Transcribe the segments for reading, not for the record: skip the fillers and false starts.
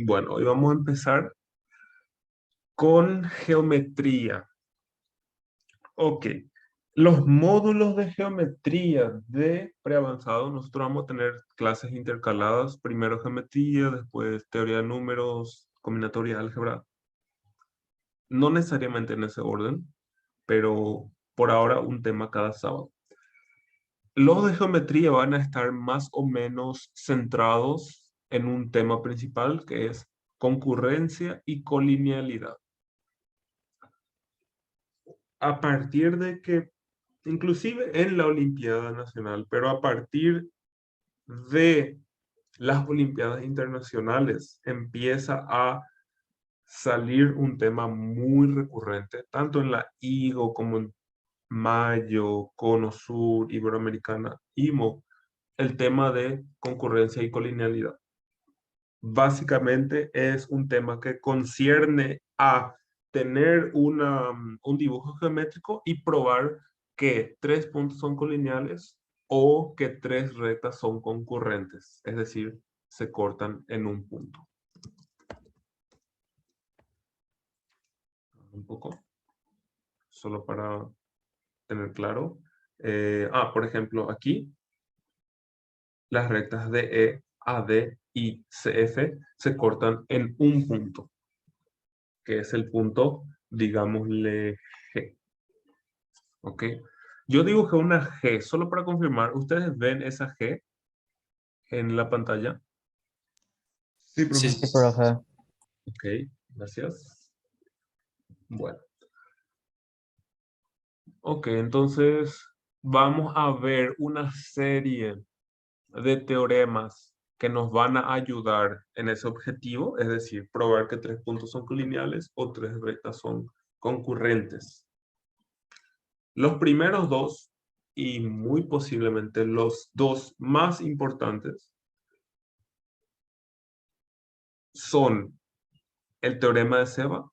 Bueno, hoy vamos a empezar con geometría. Ok, los módulos de geometría de preavanzado, nosotros vamos a tener clases intercaladas, primero geometría, después teoría de números, combinatoria, álgebra. No necesariamente en ese orden, pero por ahora un tema cada sábado. Los de geometría van a estar más o menos centrados en un tema principal que es concurrencia y colinealidad. A partir de que, inclusive en la Olimpiada Nacional, pero a partir de las Olimpiadas Internacionales empieza a salir un tema muy recurrente, tanto en la IGO como en Mayo, Cono Sur, Iberoamericana, IMO, el tema de concurrencia y colinealidad. Básicamente es un tema que concierne a tener un dibujo geométrico y probar que tres puntos son colineales o que tres rectas son concurrentes, es decir, se cortan en un punto. Un poco, solo para tener claro. Por ejemplo, aquí las rectas DE, AD y CF se cortan en un punto, que es el punto, digámosle, G. ¿Ok? Yo dibujé una G, solo para confirmar. ¿Ustedes ven esa G en la pantalla? Sí, Sí, profe. profe. Ok, gracias. Bueno. Ok, entonces vamos a ver una serie de teoremas que nos van a ayudar en ese objetivo, es decir, probar que tres puntos son colineales o tres rectas son concurrentes. Los primeros dos, y muy posiblemente los dos más importantes, son el teorema de Seba,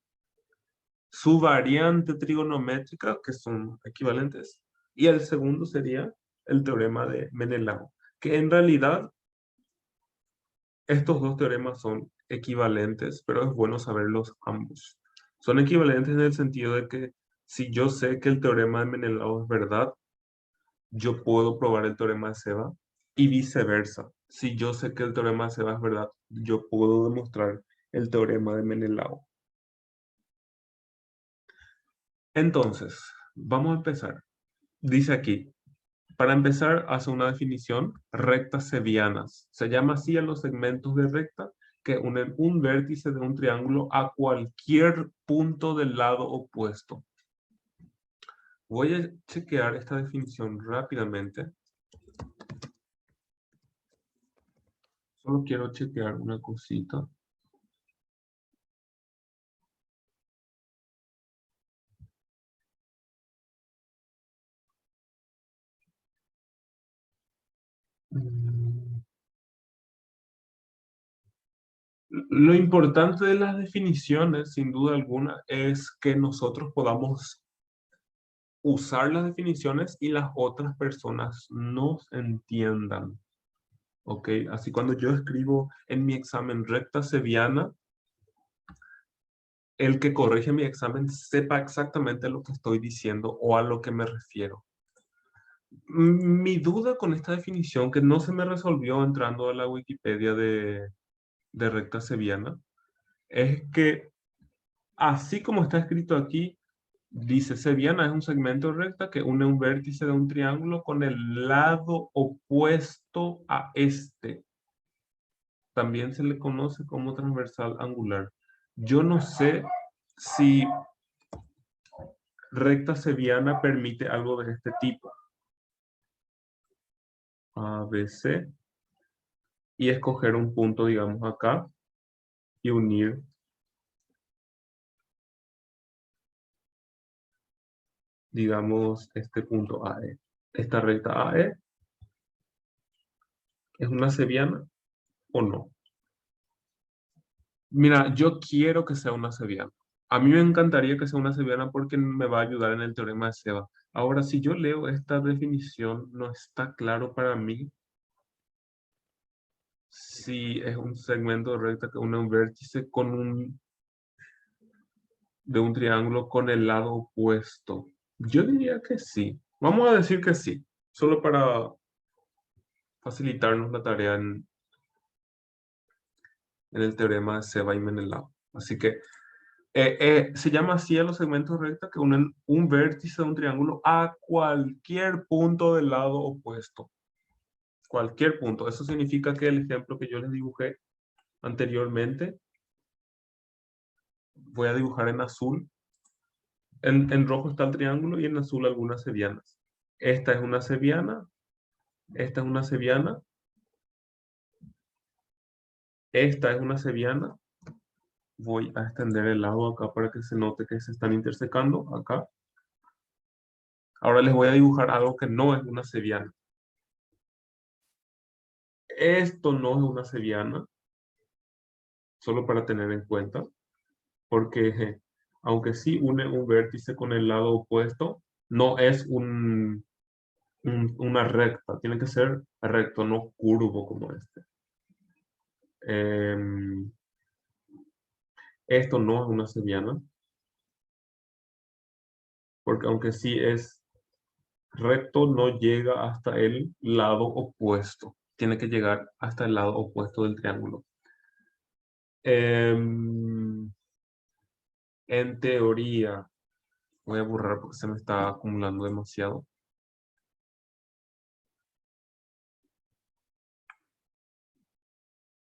su variante trigonométrica, que son equivalentes, y el segundo sería el teorema de Menelao, que en realidad estos dos teoremas son equivalentes, pero es bueno saberlos ambos. Son equivalentes en el sentido de que si yo sé que el teorema de Menelao es verdad, yo puedo probar el teorema de Seba y viceversa. Si yo sé que el teorema de Seba es verdad, yo puedo demostrar el teorema de Menelao. Entonces, vamos a empezar. Dice aquí, para empezar, hace una definición, rectas sevianas. Se llama así a los segmentos de recta que unen un vértice de un triángulo a cualquier punto del lado opuesto. Voy a chequear esta definición rápidamente. Solo quiero chequear una cosita. Lo importante de las definiciones, sin duda alguna, es que nosotros podamos usar las definiciones y las otras personas nos entiendan. ¿Ok? Así cuando yo escribo en mi examen recta seviana, el que corrige mi examen sepa exactamente lo que estoy diciendo o a lo que me refiero. Mi duda con esta definición, que no se me resolvió entrando a la Wikipedia de recta seviana, es que así como está escrito aquí, dice seviana es un segmento de recta que une un vértice de un triángulo con el lado opuesto a este. También se le conoce como transversal angular. Yo no sé si recta seviana permite algo de este tipo. A, B, C. Y escoger un punto, digamos, acá y unir. Digamos, este punto AE. Esta recta AE es una seviana o no. Mira, yo quiero que sea una seviana. A mí me encantaría que sea una seviana porque me va a ayudar en el teorema de Seba. Ahora, si yo leo esta definición, no está claro para mí si es un segmento de recta que une un vértice de un triángulo con el lado opuesto. Yo diría que sí. Vamos a decir que sí, solo para facilitarnos la tarea en el teorema de Seba y Menelao. Así que se llama así a los segmentos recta que unen un vértice de un triángulo a cualquier punto del lado opuesto. Cualquier punto. Eso significa que el ejemplo que yo les dibujé anteriormente, voy a dibujar en azul. En rojo está el triángulo y en azul algunas sevianas. Esta es una seviana, esta es una seviana, esta es una seviana. Voy a extender el lado acá para que se note que se están intersecando acá. Ahora les voy a dibujar algo que no es una seviana. Esto no es una seviana, solo para tener en cuenta, porque aunque sí une un vértice con el lado opuesto, no es una recta, tiene que ser recto, no curvo como este. Esto no es una seviana, porque aunque sí es recto, no llega hasta el lado opuesto. Tiene que llegar hasta el lado opuesto del triángulo. En teoría, voy a borrar porque se me está acumulando demasiado.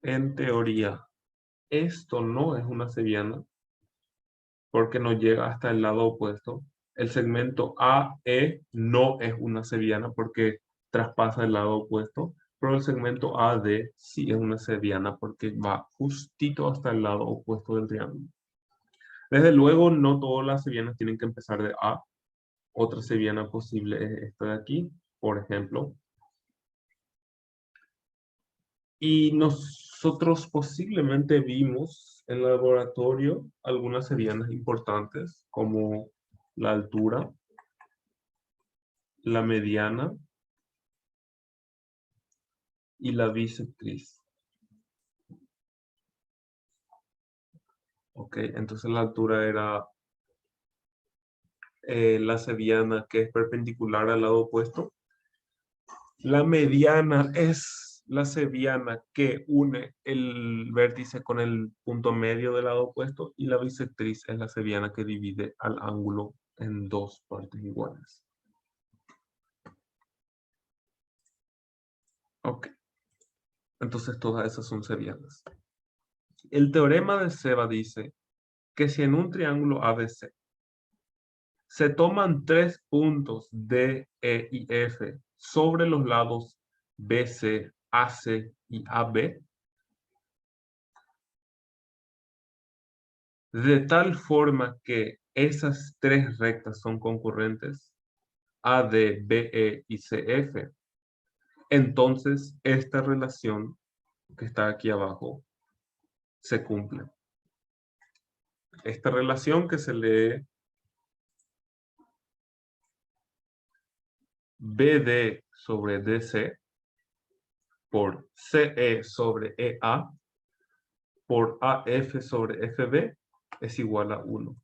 En teoría, esto no es una seviana porque no llega hasta el lado opuesto. El segmento AE no es una seviana porque traspasa el lado opuesto, pero el segmento AD sí es una seviana porque va justito hasta el lado opuesto del triángulo. Desde luego, no todas las sevianas tienen que empezar de A. Otra seviana posible es esta de aquí, por ejemplo. Y nosotros posiblemente vimos en el laboratorio algunas sevianas importantes, como la altura, la mediana y la bisectriz. Ok, entonces la altura era la seviana que es perpendicular al lado opuesto. La mediana es la seviana que une el vértice con el punto medio del lado opuesto y la bisectriz es la seviana que divide al ángulo en dos partes iguales. Ok, entonces todas esas son sevianas. El teorema de Seba dice que si en un triángulo ABC se toman tres puntos D, E y F sobre los lados BC, AC y AB, de tal forma que esas tres rectas son concurrentes, AD, BE y CF, entonces esta relación que está aquí abajo se cumple. Esta relación que se lee BD sobre DC por CE sobre EA por AF sobre FB es igual a 1.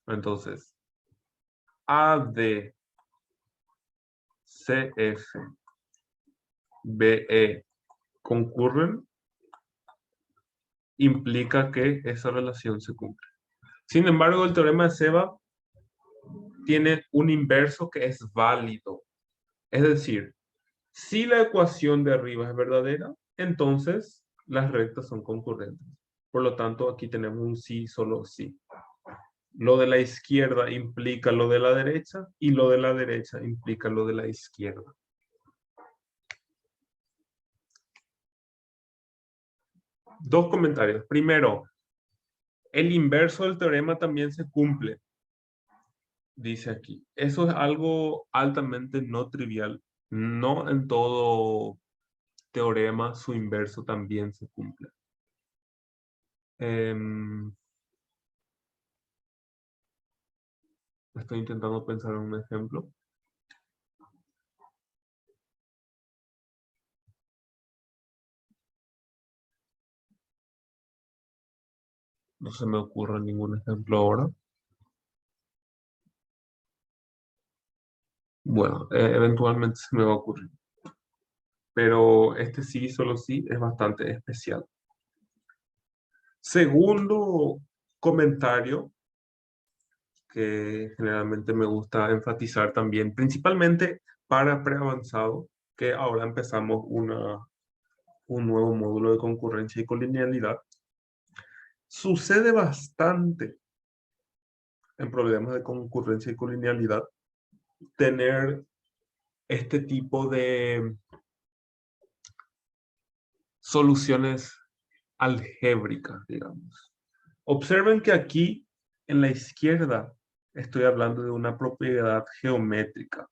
Entonces, AD, CF, BE concurren, implica que esa relación se cumple. Sin embargo, el teorema de Seba tiene un inverso que es válido. Es decir, si la ecuación de arriba es verdadera, entonces las rectas son concurrentes. Por lo tanto, aquí tenemos un sí, solo sí. Lo de la izquierda implica lo de la derecha y lo de la derecha implica lo de la izquierda. Dos comentarios. Primero, el inverso del teorema también se cumple, dice aquí. Eso es algo altamente no trivial. No en todo teorema su inverso también se cumple. Estoy intentando pensar en un ejemplo. No se me ocurre ningún ejemplo ahora. Bueno, eventualmente se me va a ocurrir. Pero este sí, solo sí, es bastante especial. Segundo comentario que generalmente me gusta enfatizar también, principalmente para preavanzado, que ahora empezamos un nuevo módulo de concurrencia y colinealidad. Sucede bastante en problemas de concurrencia y colinealidad tener este tipo de soluciones algébricas, digamos. Observen que aquí en la izquierda estoy hablando de una propiedad geométrica.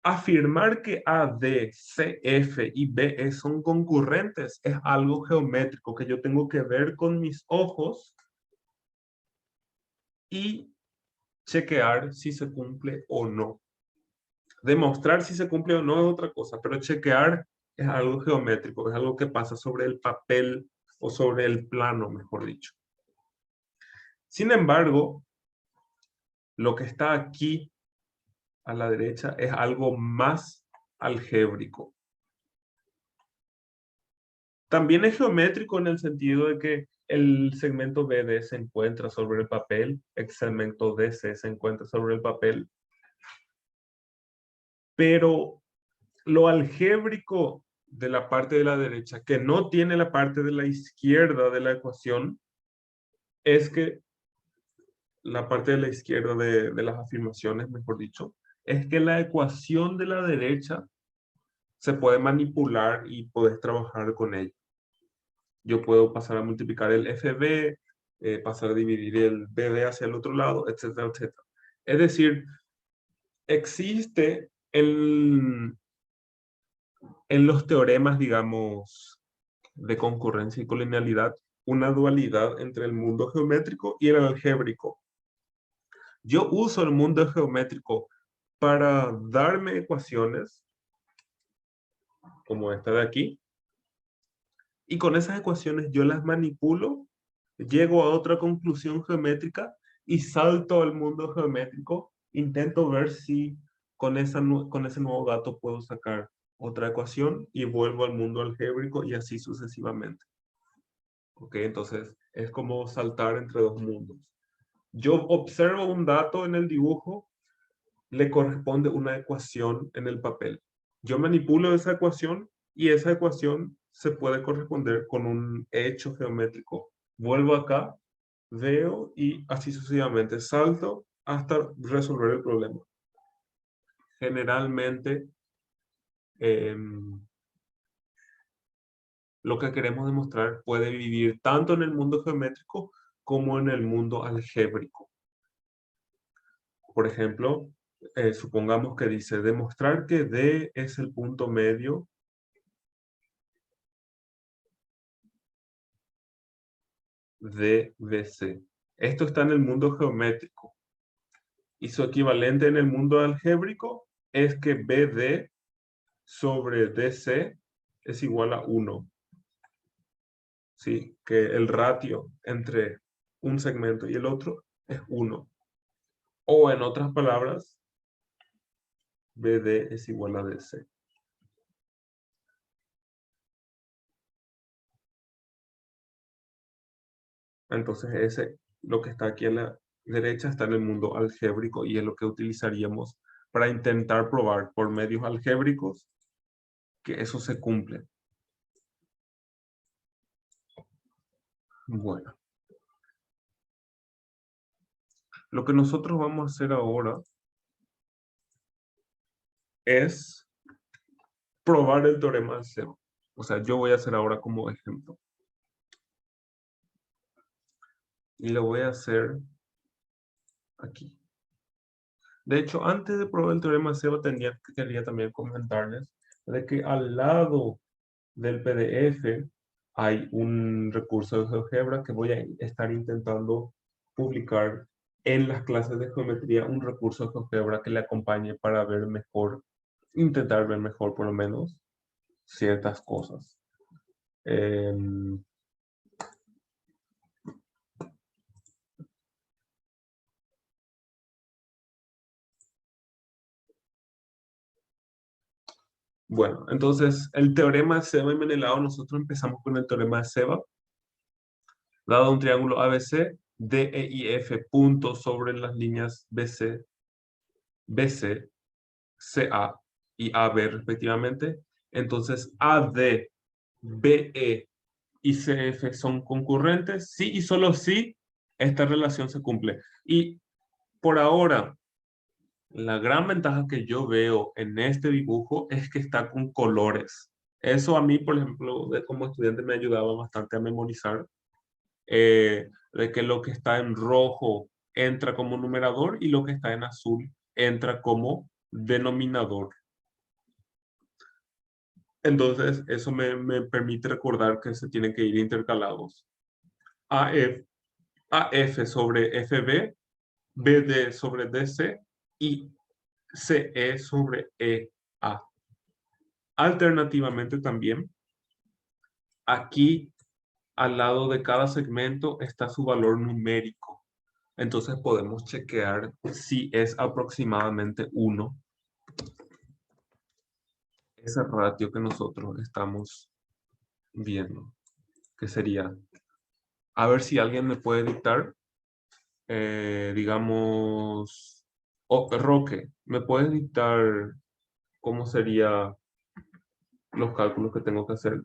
Afirmar que AD, CF y BE son concurrentes es algo geométrico que yo tengo que ver con mis ojos y chequear si se cumple o no. Demostrar si se cumple o no es otra cosa, pero chequear es algo geométrico, es algo que pasa sobre el papel o sobre el plano, mejor dicho. Sin embargo, lo que está aquí a la derecha es algo más algébrico. También es geométrico en el sentido de que el segmento BD se encuentra sobre el papel, el segmento DC se encuentra sobre el papel, pero lo algébrico de la parte de la derecha, que no tiene la parte de la izquierda de la ecuación, es que la parte de la izquierda de las afirmaciones, mejor dicho, es que la ecuación de la derecha se puede manipular y puedes trabajar con ella. Yo puedo pasar a multiplicar el FB, pasar a dividir el BD hacia el otro lado, etcétera, etcétera. Es decir, existe en los teoremas, digamos, de concurrencia y colinealidad, una dualidad entre el mundo geométrico y el algébrico. Yo uso el mundo geométrico para darme ecuaciones, como esta de aquí, y con esas ecuaciones yo las manipulo, llego a otra conclusión geométrica y salto al mundo geométrico, intento ver si con ese nuevo dato puedo sacar otra ecuación y vuelvo al mundo algébrico y así sucesivamente. ¿Ok? Entonces es como saltar entre dos mundos. Yo observo un dato en el dibujo, le corresponde una ecuación en el papel. Yo manipulo esa ecuación y esa ecuación se puede corresponder con un hecho geométrico. Vuelvo acá, veo y así sucesivamente salto hasta resolver el problema. Generalmente, lo que queremos demostrar puede vivir tanto en el mundo geométrico como en el mundo algébrico. Por ejemplo, supongamos que dice demostrar que D es el punto medio de BC. Esto está en el mundo geométrico. Y su equivalente en el mundo algébrico es que BD sobre DC es igual a 1. ¿Sí? Que el ratio entre un segmento y el otro es 1. O en otras palabras, BD es igual a DC. Entonces lo que está aquí a la derecha está en el mundo algébrico y es lo que utilizaríamos para intentar probar por medios algébricos que eso se cumple. Bueno, lo que nosotros vamos a hacer ahora es probar el teorema de cero. O sea, yo voy a hacer ahora como ejemplo. Y lo voy a hacer aquí. De hecho, antes de probar el teorema de cero, quería también comentarles de que al lado del PDF hay un recurso de GeoGebra que voy a estar intentando publicar en las clases de geometría, un recurso de GeoGebra que le acompañe para ver mejor, intentar ver mejor por lo menos ciertas cosas. Em, bueno, entonces el teorema de Seba y Menelao, nosotros empezamos con el teorema de Seba. Dado un triángulo ABC, DE y F puntos sobre las líneas BC, BC, CA y AB respectivamente. Entonces AD, BE y CF son concurrentes, sí y solo si esta relación se cumple. Y por ahora, la gran ventaja que yo veo en este dibujo es que está con colores. Eso a mí, por ejemplo, como estudiante me ayudaba bastante a memorizar, de que lo que está en rojo entra como numerador y lo que está en azul entra como denominador. Entonces, eso me permite recordar que se tienen que ir intercalados. AF sobre FB, BD sobre DC y CE sobre EA. Alternativamente también, aquí al lado de cada segmento está su valor numérico. Entonces podemos chequear si es aproximadamente 1 ese ratio que nosotros estamos viendo, que sería, a ver si alguien me puede dictar, digamos, Roque, ¿me puedes dictar cómo serían los cálculos que tengo que hacer?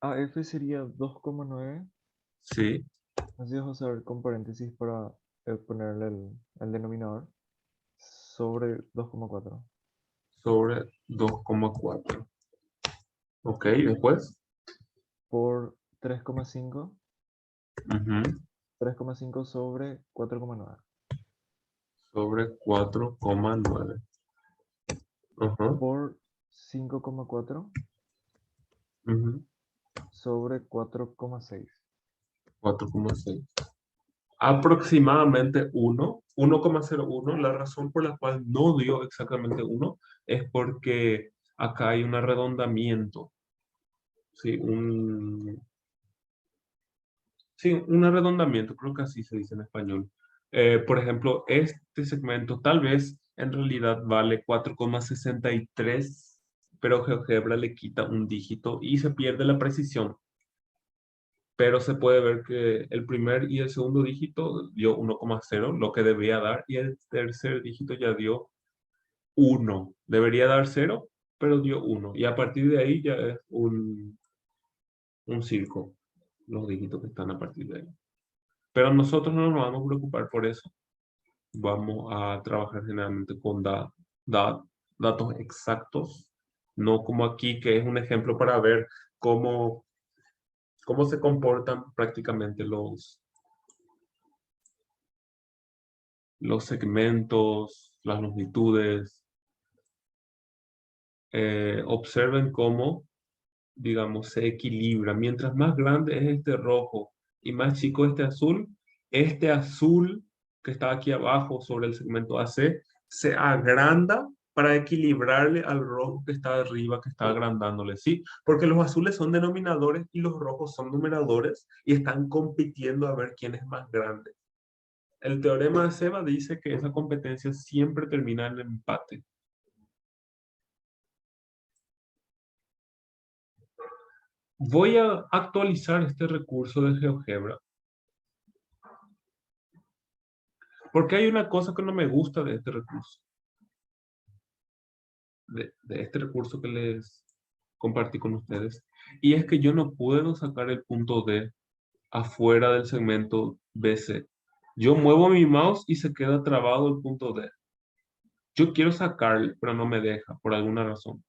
AF sería 2,9. Sí, Así vamos a ver con paréntesis para ponerle el denominador. Sobre 2,4. sobre 2,4. Ok, después. Por 3,5. Ujú, 3,5 sobre 4,9. sobre 4,9. Ajá, Por 5,4 ujú, sobre 4,6. 4,6. Aproximadamente 1, 1,01. La razón por la cual no dio exactamente 1 es porque acá hay un arredondamiento. Sí, un arredondamiento, creo que así se dice en español. Por ejemplo, este segmento tal vez en realidad vale 4,63, pero GeoGebra le quita un dígito y se pierde la precisión. Pero se puede ver que el primer y el segundo dígito dio 1,0, lo que debía dar, y el tercer dígito ya dio 1. Debería dar 0, pero dio 1. Y a partir de ahí ya es un circo, los dígitos que están a partir de ahí. Pero nosotros no nos vamos a preocupar por eso. Vamos a trabajar generalmente con datos exactos, no como aquí, que es un ejemplo para ver cómo se comportan prácticamente los segmentos, las longitudes. Observen cómo, digamos, se equilibra. Mientras más grande es este rojo y más chico este azul que está aquí abajo sobre el segmento AC, se agranda para equilibrarle al rojo que está arriba, que está agrandándole, ¿sí? Porque los azules son denominadores y los rojos son numeradores y están compitiendo a ver quién es más grande. El teorema de Seba dice que esa competencia siempre termina en empate. Voy a actualizar este recurso de GeoGebra porque hay una cosa que no me gusta de este recurso, de este recurso que les compartí con ustedes, y es que yo no puedo sacar el punto D afuera del segmento BC. Yo muevo mi mouse y se queda trabado el punto D. Yo quiero sacarlo, pero no me deja por alguna razón.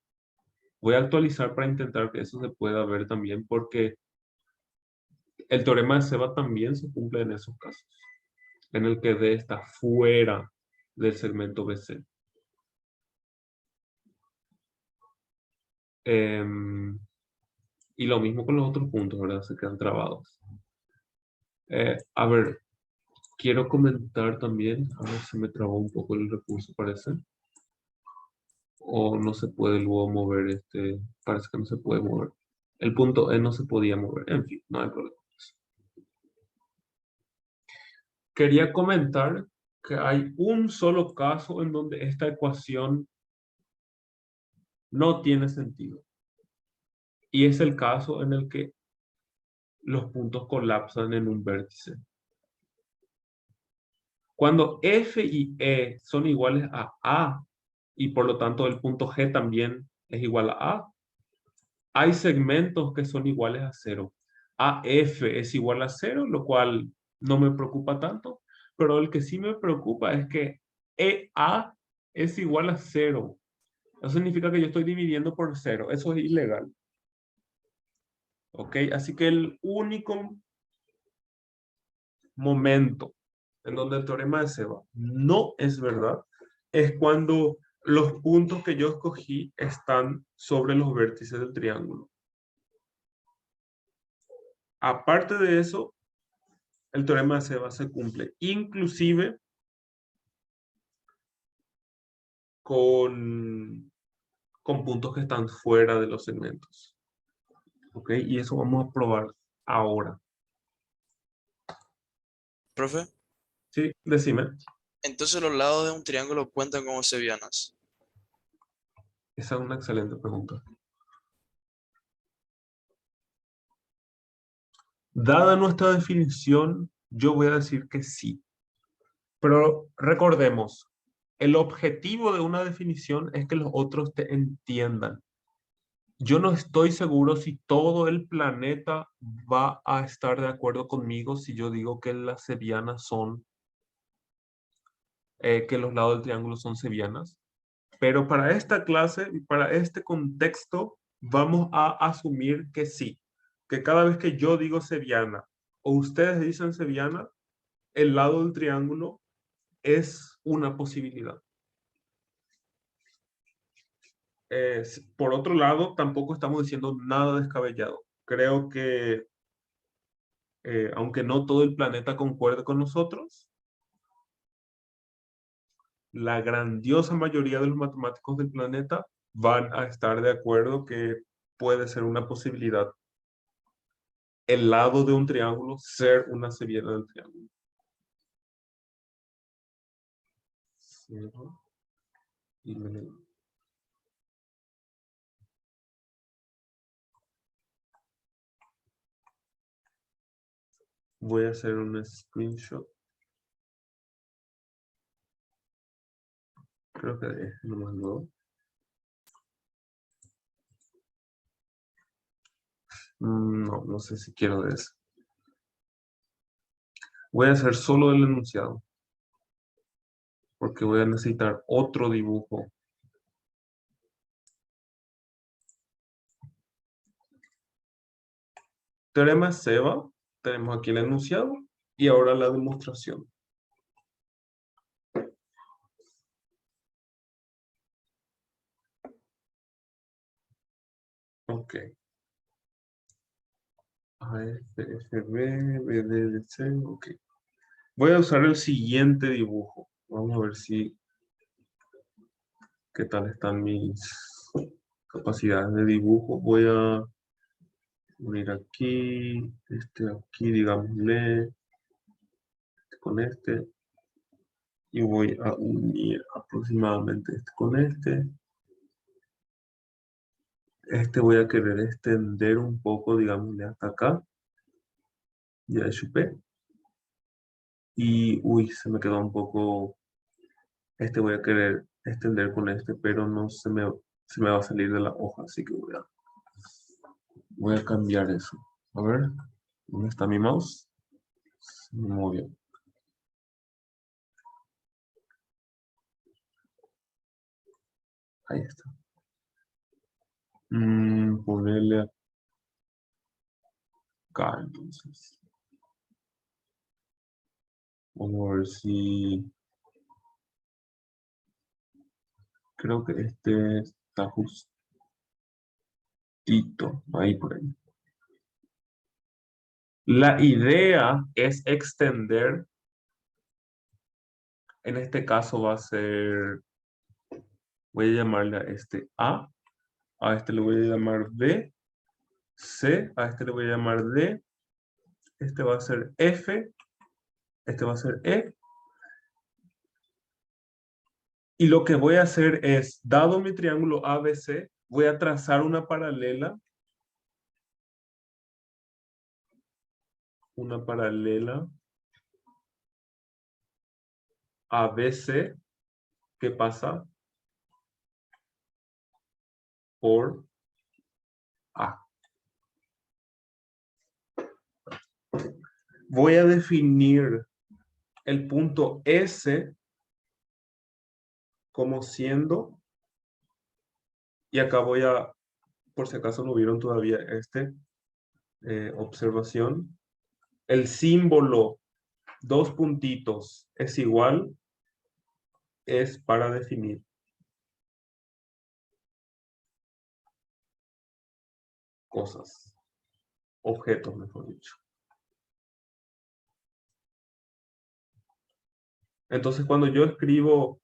Voy a actualizar para intentar que eso se pueda ver también, porque el teorema de Seba también se cumple en esos casos, en el que D está fuera del segmento BC. Y lo mismo con los otros puntos, ¿verdad? Se quedan trabados. A ver, quiero comentar también, a ver si me trabó un poco el recurso, parece. O no se puede luego mover parece que no se puede mover. El punto E no se podía mover. En fin, no hay problema. Quería comentar que hay un solo caso en donde esta ecuación no tiene sentido. Y es el caso en el que los puntos colapsan en un vértice. Cuando F y E son iguales a y por lo tanto el punto G también es igual a A, hay segmentos que son iguales a cero. AF es igual a cero, lo cual no me preocupa tanto, pero el que sí me preocupa es que EA es igual a cero. Eso significa que yo estoy dividiendo por cero. Eso es ilegal. ¿Ok? Así que el único momento en donde el teorema de Seba no es verdad es cuando los puntos que yo escogí están sobre los vértices del triángulo. Aparte de eso, el teorema de Seba se cumple, inclusive con puntos que están fuera de los segmentos. ¿Ok? Y eso vamos a probar ahora. Profe, Sí, decime. entonces los lados de un triángulo cuentan como sevianas. Esa es una excelente pregunta. Dada nuestra definición, yo voy a decir que sí. Pero recordemos, el objetivo de una definición es que los otros te entiendan. Yo no estoy seguro si todo el planeta va a estar de acuerdo conmigo si yo digo que las sevianas son, que los lados del triángulo son sevianas. Pero para esta clase y para este contexto, vamos a asumir que sí, que cada vez que yo digo seviana o ustedes dicen seviana, el lado del triángulo es una posibilidad. Por otro lado, tampoco estamos diciendo nada descabellado. Creo que, aunque no todo el planeta concuerde con nosotros, la grandiosa mayoría de los matemáticos del planeta van a estar de acuerdo que puede ser una posibilidad el lado de un triángulo ser una seviana del triángulo. Cierro y me... Voy a hacer un screenshot. Creo que es lo más nuevo. No, no sé si quiero de eso. Voy a hacer solo el enunciado. Porque voy a necesitar otro dibujo. Teorema Seba. Tenemos aquí el enunciado. Y ahora la demostración. Ok. AFFB, BDC, ok. Voy a usar el siguiente dibujo. Vamos a ver si qué tal están mis capacidades de dibujo. Voy a unir aquí, aquí, digámosle, con este. Y voy a unir aproximadamente este con este. Este voy a querer extender un poco, digámosle, hasta acá. Ya chupé. Y, uy, se me quedó un poco. Este voy a querer extender con este, pero no se me va a salir de la hoja, así que voy a cambiar eso. A ver, ¿dónde está mi mouse? Muy bien. Ahí está. Ponerle acá, entonces. Vamos a ver si... Creo que este está justito. Ahí por ahí. La idea es extender. En este caso va a ser Voy a llamarle a este a este le voy a llamar B, C, a este le voy a llamar D, este va a ser F, este va a ser E. Y lo que voy a hacer es, dado mi triángulo ABC, voy a trazar una paralela ABC que pasa por A. Voy a definir el punto S como siendo, y acá voy a, por si acaso no vieron todavía observación, el símbolo dos puntitos es igual, es para definir cosas, objetos, mejor dicho. Entonces, cuando yo escribo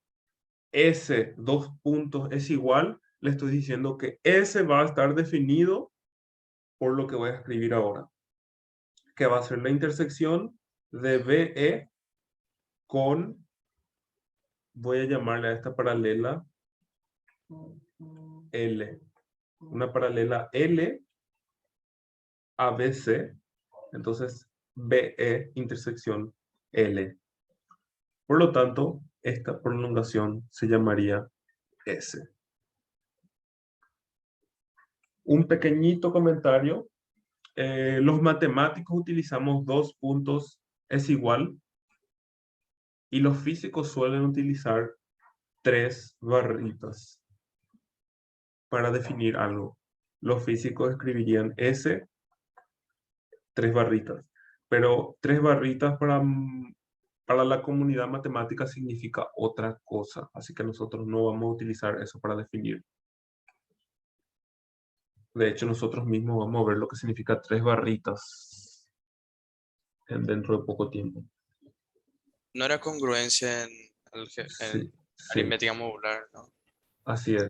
S, dos puntos, es igual, le estoy diciendo que S va a estar definido por lo que voy a escribir ahora, que va a ser la intersección de BE con, voy a llamarle a esta paralela L, una paralela L a BC, entonces BE intersección L. Por lo tanto, esta prolongación se llamaría S. Un pequeñito comentario. Los matemáticos utilizamos dos puntos es igual y los físicos suelen utilizar tres barritas para definir algo. Los físicos escribirían S, tres barritas, pero tres barritas para la comunidad matemática significa otra cosa, así que nosotros no vamos a utilizar eso para definir. De hecho, nosotros mismos vamos a ver lo que significa tres barritas dentro de poco tiempo. No era congruencia en Sí, sí, aritmética modular, ¿no? así es.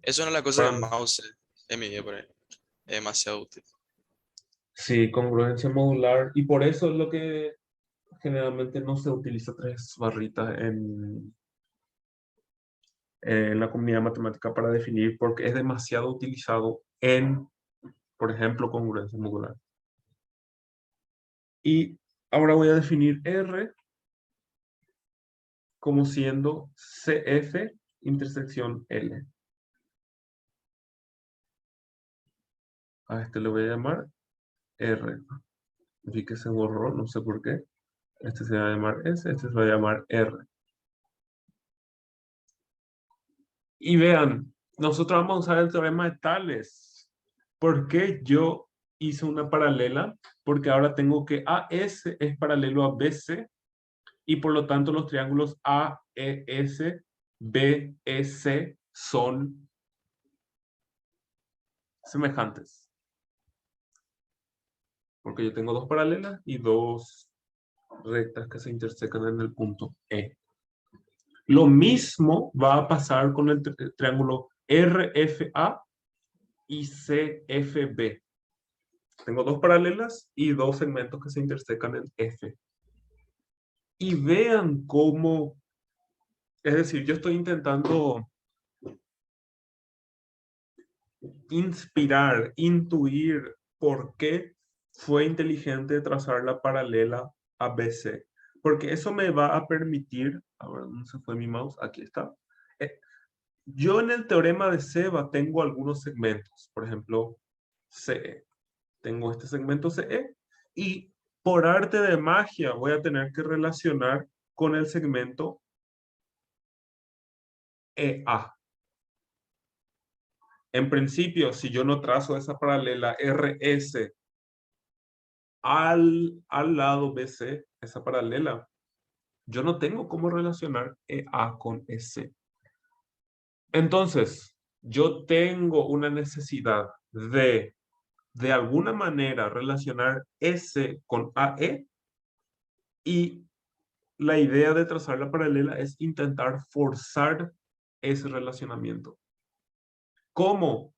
Eso no es la cosa de Mouse en mi vida por ahí. Es demasiado útil. Sí, congruencia modular. Y por eso es lo que generalmente no se utiliza tres barritas en la comunidad matemática para definir, porque es demasiado utilizado en, por ejemplo, congruencia modular. Y ahora voy a definir R como siendo CF intersección L. A este le voy a llamar R. Vi que se borró, no sé por qué. Este se va a llamar S, este se va a llamar R. Y vean, nosotros vamos a usar el teorema de Tales. ¿Por qué yo hice una paralela? Porque ahora tengo que AS es paralelo a BC y por lo tanto los triángulos AES, BEC son semejantes. Porque yo tengo dos paralelas y dos rectas que se intersecan en el punto E. Lo mismo va a pasar con el triángulo RFA y CFB. Tengo dos paralelas y dos segmentos que se intersecan en F. Y vean cómo, es decir, yo estoy intentando inspirar, intuir por qué fue inteligente trazar la paralela ABC. Porque eso me va a permitir, a ver, ¿dónde se fue mi mouse? Aquí está. Yo en el teorema de Seba tengo algunos segmentos, por ejemplo, CE. Tengo este segmento CE y por arte de magia voy a tener que relacionar con el segmento EA. En principio, si yo no trazo esa paralela RS al lado BC, esa paralela, yo no tengo cómo relacionar EA con EC. Entonces, yo tengo una necesidad de alguna manera relacionar S con AE y la idea de trazar la paralela es intentar forzar ese relacionamiento. ¿Cómo?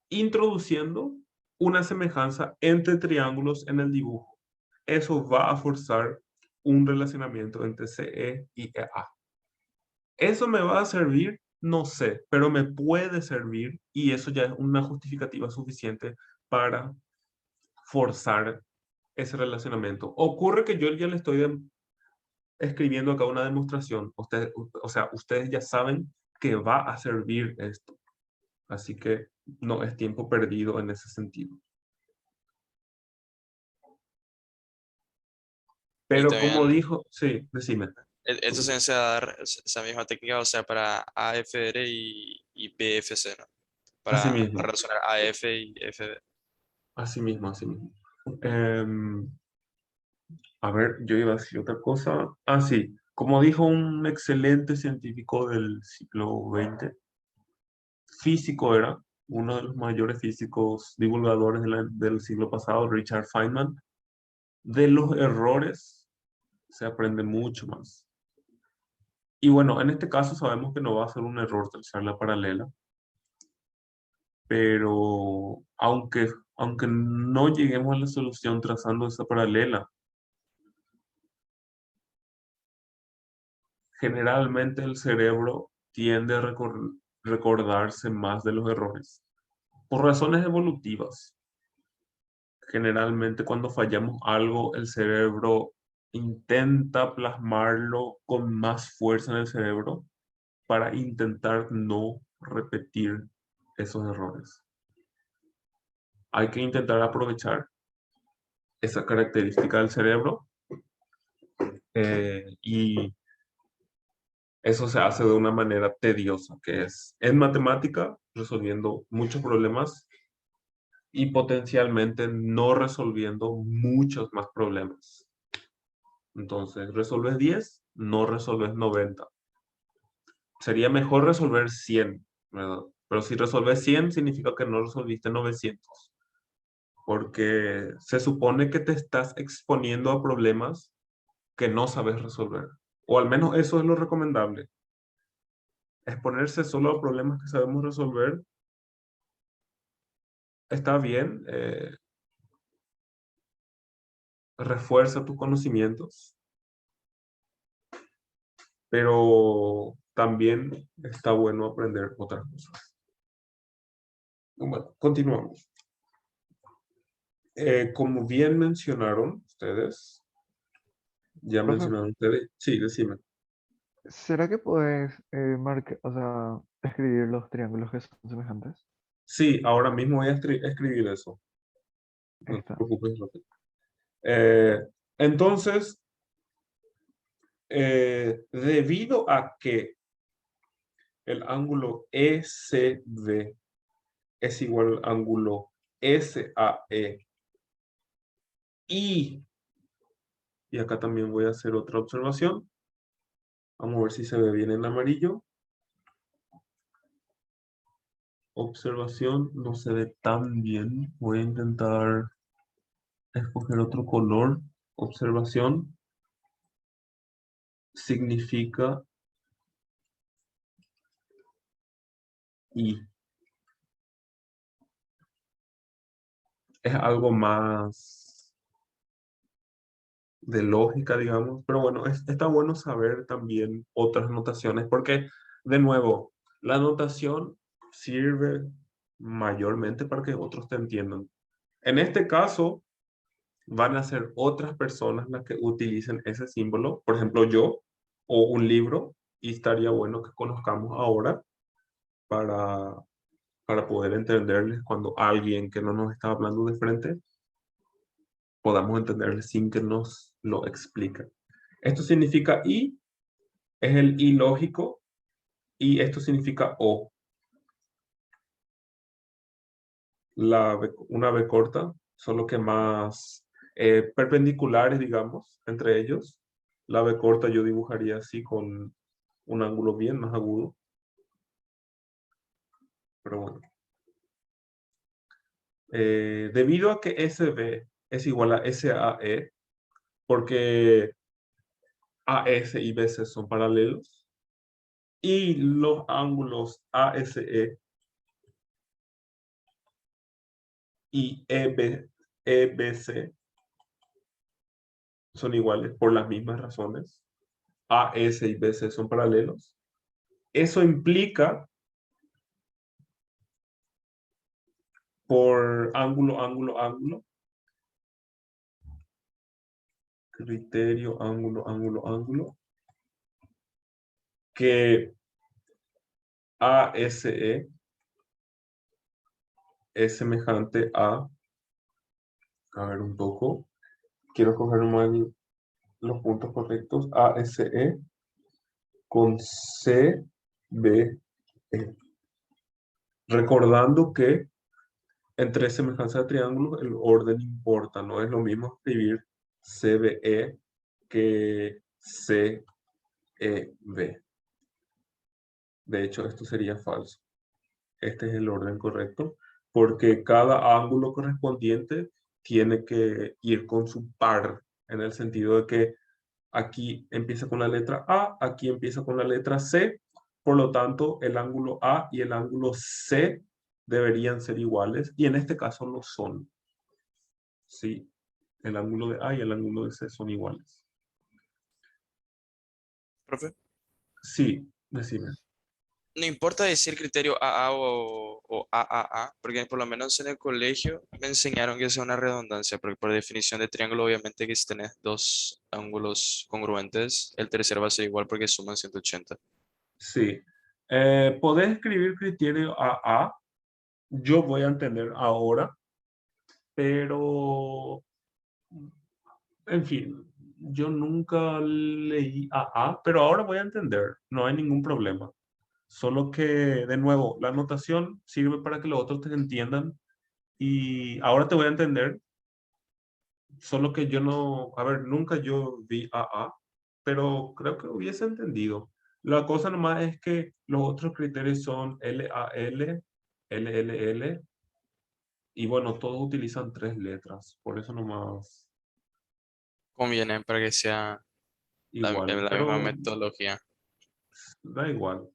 Introduciendo una semejanza entre triángulos en el dibujo. Eso va a forzar un relacionamiento entre CE y EA. ¿Eso me va a servir? No sé, pero me puede servir y eso ya es una justificativa suficiente para forzar ese relacionamiento. Ocurre que yo ya le estoy escribiendo acá una demostración. O sea, ustedes ya saben que va a servir esto. Así que no es tiempo perdido en ese sentido. Y Pero como también, dijo, sí, decime. esto se hace dar esa misma técnica, o sea, para AFR y BFC, ¿no? Así Para mismo, relacionar AF y FB. así mismo, así mismo. Em, a ver, yo iba a decir otra cosa. Ah, sí, como dijo un excelente científico del siglo XX, físico era, uno de los mayores físicos divulgadores del siglo pasado, Richard Feynman, de los errores se aprende mucho más. Y bueno, en este caso sabemos que no va a ser un error trazar la paralela, pero aunque no lleguemos a la solución trazando esa paralela, generalmente el cerebro tiende a recordarse más de los errores por razones evolutivas. Generalmente cuando fallamos algo, el cerebro intenta plasmarlo con más fuerza en el cerebro para intentar no repetir esos errores. Hay que intentar aprovechar esa característica del cerebro y eso se hace de una manera tediosa, que es en matemática, resolviendo muchos problemas y potencialmente no resolviendo muchos más problemas. Entonces, resolves 10, no resolves 90. Sería mejor resolver 100, ¿verdad? Pero si resolves 100, significa que no resolviste 900, porque se supone que te estás exponiendo a problemas que no sabes resolver. O al menos eso es lo recomendable. Exponerse solo a problemas que sabemos resolver está bien, refuerza tus conocimientos, pero también está bueno aprender otras cosas. Bueno, continuamos. Como bien mencionaron ustedes, ya Profe, mencionaron ustedes, sí, decime. ¿será que puedes marcar, o sea, escribir los triángulos que son semejantes? Sí, ahora mismo voy a escribir eso. Ahí No te está. preocupes, Rafael. Eh, entonces, debido a que el ángulo ECB es igual al ángulo SAE y acá también voy a hacer otra observación. Vamos a ver si se ve bien en amarillo. Observación, no se ve tan bien. Voy a intentar escoger otro color. Observación significa y. Es algo más de lógica, digamos, pero bueno, está bueno saber también otras notaciones, porque de nuevo, la notación sirve mayormente para que otros te entiendan. En este caso, van a ser otras personas las que utilicen ese símbolo, por ejemplo, yo o un libro, y estaría bueno que conozcamos ahora para, para poder entenderles cuando alguien que no nos está hablando de frente podamos entenderle sin que nos lo explique. Esto significa I, es el I lógico, y esto significa O. Una B corta, solo que más perpendiculares, digamos, entre ellos. La B corta yo dibujaría así con un ángulo bien más agudo. Pero bueno. Debido a que SB es igual a SAE, porque AS y BC son paralelos, Y los ángulos ASE y EBC son iguales por las mismas razones. AS y BC son paralelos. Eso implica por ángulo, ángulo, ángulo. Criterio, ángulo, ángulo, ángulo. Que ASE es semejante a ver un poco, quiero coger más los puntos correctos, ASE con CBE. Recordando que entre semejanza de triángulos el orden importa, no es lo mismo escribir CBE que CEB. De hecho, esto sería falso. Este es el orden correcto, porque cada ángulo correspondiente tiene que ir con su par, en el sentido de que aquí empieza con la letra A, aquí empieza con la letra C, por lo tanto el ángulo A y el ángulo C deberían ser iguales, y en este caso lo son. Sí, el ángulo de A y el ángulo de C son iguales. Profe, Sí, decime. no importa decir criterio AA o AAA, porque por lo menos en el colegio me enseñaron que es una redundancia, porque por definición de triángulo, obviamente que si tenés dos ángulos congruentes, el tercero va a ser igual porque suman 180. Sí. Podés escribir criterio AA. Yo voy a entender ahora, pero, en fin, yo nunca leí AA, pero ahora voy a entender. No hay ningún problema. Solo que, de nuevo, la anotación sirve para que los otros te entiendan. Y ahora te voy a entender. Solo que yo no, a ver, nunca yo vi AA, pero creo que hubiese entendido. La cosa nomás es que los otros criterios son LAL, LLL, y bueno, todos utilizan 3 letras, por eso nomás Conviene para que sea igual, la misma pero metodología. da igual,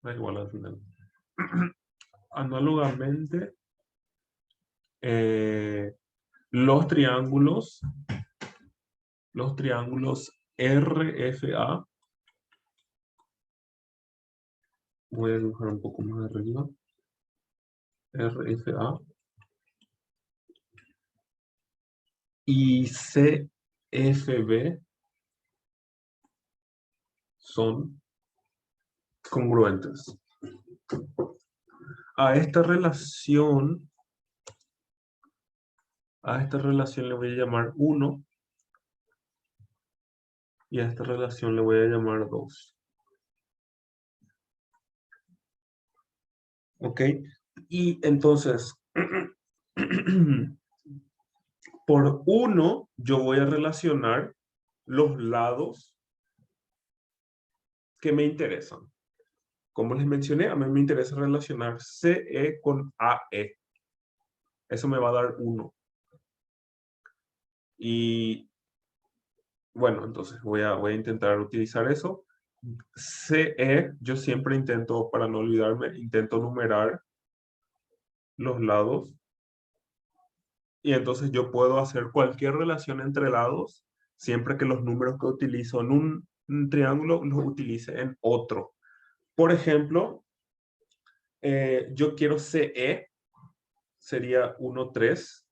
da igual al final. Análogamente, eh, los triángulos, los triángulos RFA, voy a dibujar un poco más arriba, RFA y CFB son congruentes. A esta relación, le voy a llamar 1 y a esta relación le voy a llamar 2. ¿Ok? Y entonces, por 1 yo voy a relacionar los lados que me interesan. Como les mencioné, a mí me interesa relacionar CE con AE. Eso me va a dar 1. Y bueno, entonces voy a intentar utilizar eso. CE, yo siempre intento, para no olvidarme, intento numerar los lados. Y entonces yo puedo hacer cualquier relación entre lados, siempre que los números que utilizo en un triángulo los utilice en otro. Por ejemplo, yo quiero CE, sería 1, 3.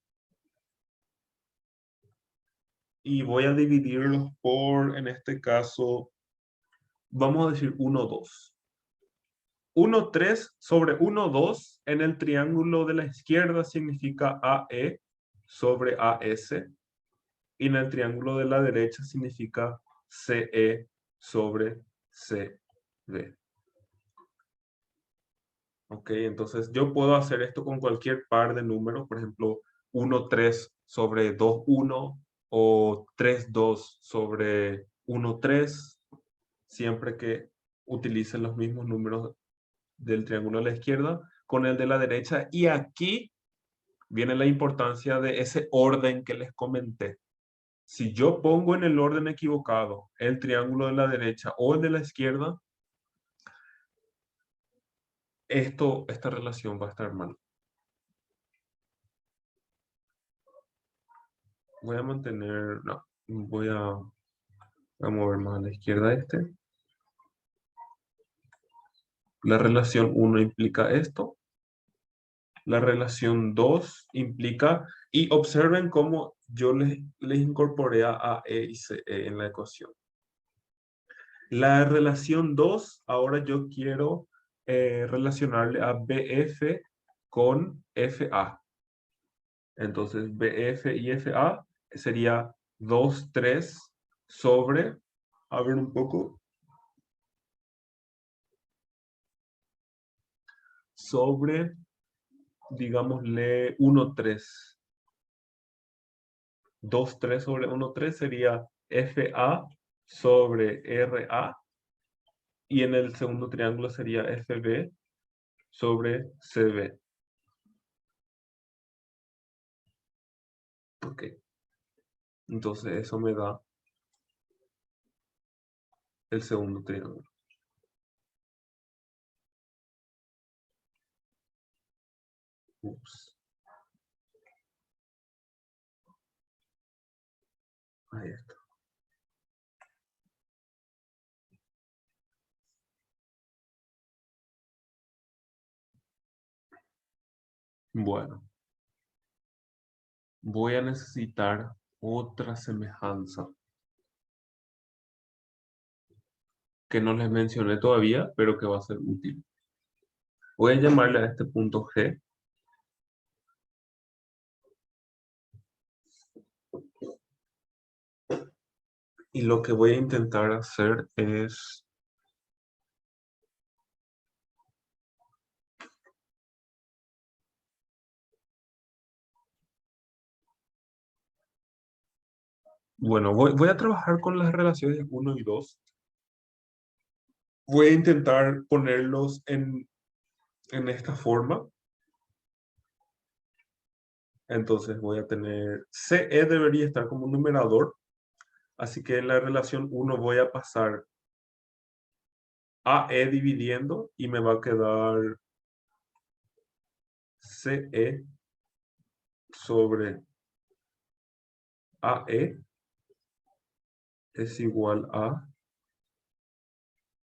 Y voy a dividirlos por, en este caso, vamos a decir 1, 2. 1, 3 sobre 1, 2 en el triángulo de la izquierda significa AE sobre AS. Y en el triángulo de la derecha significa CE sobre CB. Ok, entonces yo puedo hacer esto con cualquier par de números, por ejemplo, 1, 3 sobre 2, 1 o 3, 2 sobre 1, 3, siempre que utilicen los mismos números del triángulo a la izquierda con el de la derecha. Y aquí viene la importancia de ese orden que les comenté. Si yo pongo en el orden equivocado el triángulo de la derecha o el de la izquierda, esta relación va a estar mal. Voy a mantener, no, voy a mover más a la izquierda este. La relación 1 implica esto. La relación 2 implica, y observen cómo yo les incorporé a E y CE en la ecuación. La relación 2, ahora yo quiero relacionarle a BF con FA. Entonces, BF y FA sería 2, 3 sobre, a ver un poco, sobre, digámosle, 1, 3. 2, 3 sobre 1, 3 sería FA sobre RA. Y en el segundo triángulo sería FB sobre CB. Ok. Entonces eso me da el segundo triángulo. Ups. Ahí está. Bueno. Voy a necesitar otra semejanza que no les mencioné todavía, pero que va a ser útil. Voy a llamarle a este punto G. Y lo que voy a intentar hacer es bueno, voy a trabajar con las relaciones 1 y 2. Voy a intentar ponerlos en esta forma. Entonces voy a tener CE debería estar como un numerador. Así que en la relación 1 voy a pasar AE dividiendo y me va a quedar CE sobre AE es igual a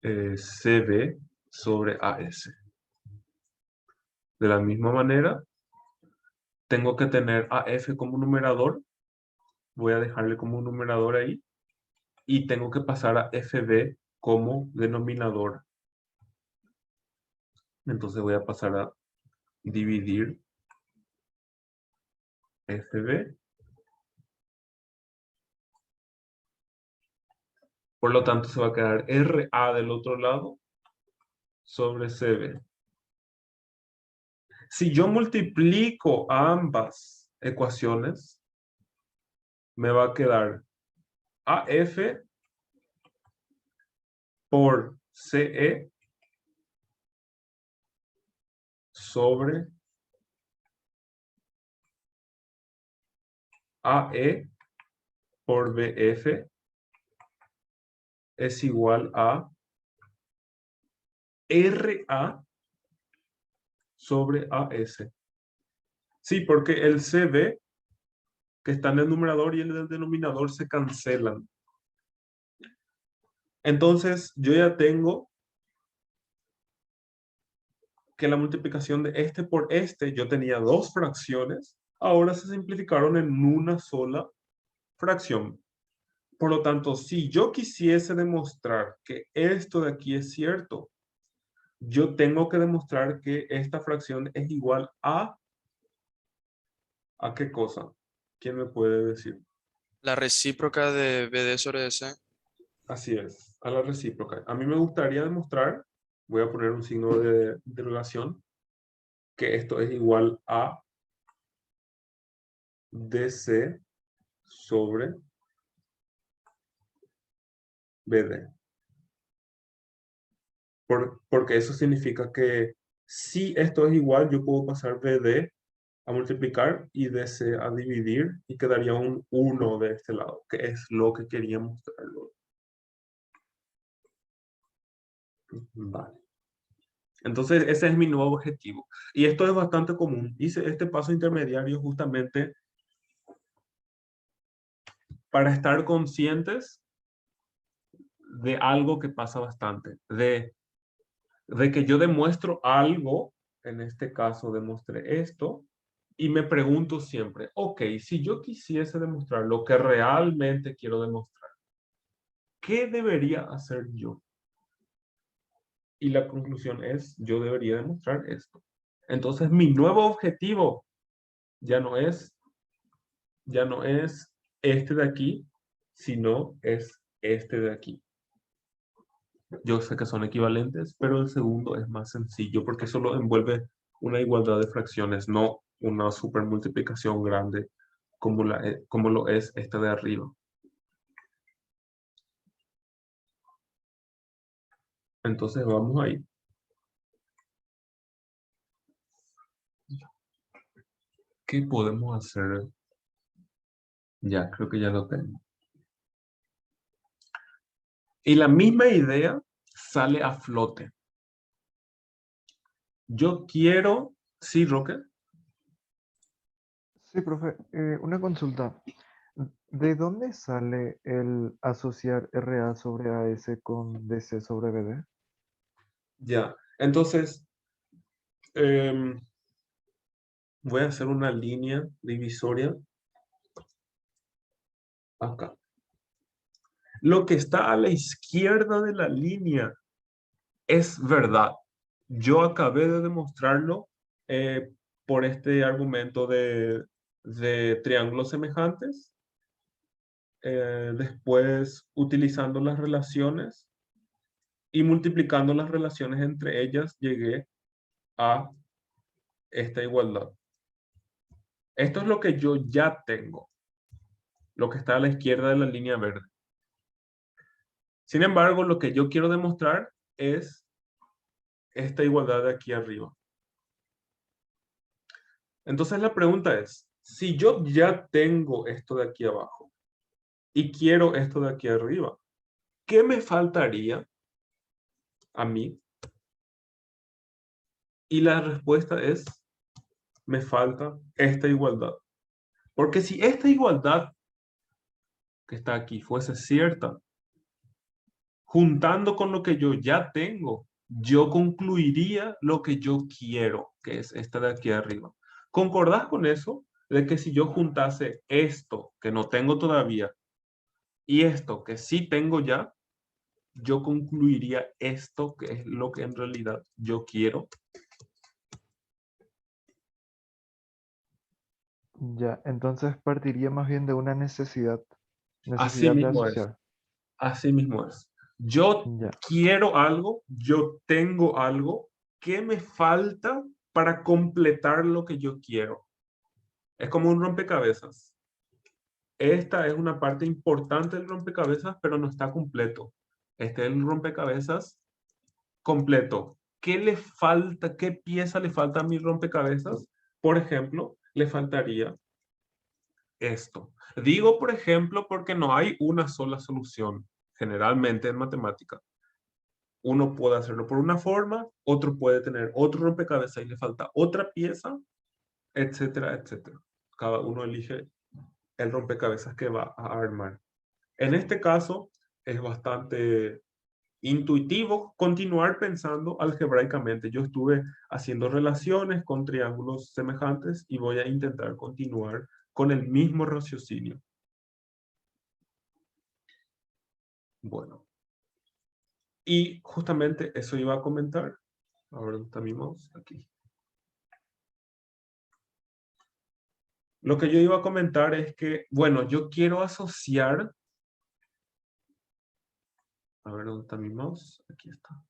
CB sobre AS. De la misma manera, tengo que tener AF como numerador. Voy a dejarle como un numerador ahí. Y tengo que pasar a FB como denominador. Entonces voy a pasar a dividir FB. Por lo tanto, se va a quedar RA del otro lado sobre CB. Si yo multiplico ambas ecuaciones, me va a quedar AF por CE sobre AE por BF es igual a RA sobre AS. Sí, porque el CB que está en el numerador y el del denominador se cancelan. Entonces, yo ya tengo que la multiplicación de este por este, yo tenía dos fracciones, ahora se simplificaron en una sola fracción. Por lo tanto, si yo quisiese demostrar que esto de aquí es cierto, yo tengo que demostrar que esta fracción es igual a qué cosa. ¿Quién me puede decir? La recíproca de BD sobre DC. Así es, a la recíproca. A mí me gustaría demostrar, voy a poner un signo de interrogación, que esto es igual a DC sobre BD. Porque eso significa que si esto es igual, yo puedo pasar BD a multiplicar y DC a dividir y quedaría un 1 de este lado, que es lo que quería mostrarlo. Vale. Entonces, ese es mi nuevo objetivo. Y esto es bastante común. Hice este paso intermediario justamente para estar conscientes de algo que pasa bastante, de que yo demuestro algo, en este caso demostré esto, y me pregunto siempre, ok, si yo quisiese demostrar lo que realmente quiero demostrar, ¿qué debería hacer yo? Y la conclusión es, yo debería demostrar esto. Entonces, mi nuevo objetivo ya no es, ya no es este de aquí, sino es este de aquí. Yo sé que son equivalentes, pero el segundo es más sencillo porque solo envuelve una igualdad de fracciones, no una supermultiplicación grande como lo es esta de arriba. Entonces vamos ahí. ¿Qué podemos hacer? Ya, creo que ya lo tengo. Y la misma idea sale a flote. Yo quiero... Sí, Roque. Sí, profe, una consulta. ¿De dónde sale el asociar RA sobre AS con DC sobre BD? Ya. Entonces, em, voy a hacer una línea divisoria acá. Lo que está a la izquierda de la línea es verdad. Yo acabé de demostrarlo eh, por este argumento de triángulos semejantes. Después, utilizando las relaciones y multiplicando las relaciones entre ellas, llegué a esta igualdad. Esto es lo que yo ya tengo, lo que está a la izquierda de la línea verde. Sin embargo, lo que yo quiero demostrar es esta igualdad de aquí arriba. Entonces la pregunta es, si yo ya tengo esto de aquí abajo y quiero esto de aquí arriba, ¿qué me faltaría a mí? Y la respuesta es, me falta esta igualdad. Porque si esta igualdad que está aquí fuese cierta, juntando con lo que yo ya tengo, yo concluiría lo que yo quiero, que es esta de aquí arriba. ¿Concordás con eso? De que si yo juntase esto, que no tengo todavía, y esto, que sí tengo ya, yo concluiría esto, que es lo que en realidad yo quiero. Ya, entonces partiría más bien de una necesidad, Así necesidad de mismo es. asociar. Así mismo es. Yo Ya, quiero algo, yo tengo algo que me falta para completar lo que yo quiero. Es como un rompecabezas. Esta es una parte importante del rompecabezas, pero no está completo. Este es el rompecabezas completo. ¿Qué le falta? ¿Qué pieza le falta a mi rompecabezas? Por ejemplo, le faltaría esto. Digo, por ejemplo, porque no hay una sola solución, generalmente en matemática. Uno puede hacerlo por una forma, otro puede tener otro rompecabezas y le falta otra pieza, etcétera, etcétera. Cada uno elige el rompecabezas que va a armar. En este caso, es bastante intuitivo continuar pensando algebraicamente. Yo estuve haciendo relaciones con triángulos semejantes y voy a intentar continuar con el mismo raciocinio. Bueno, y justamente eso iba a comentar. Ahora está mi mouse aquí. Lo que yo iba a comentar es que, bueno, yo quiero asociar. A ver, ¿dónde está mi mouse? Aquí está.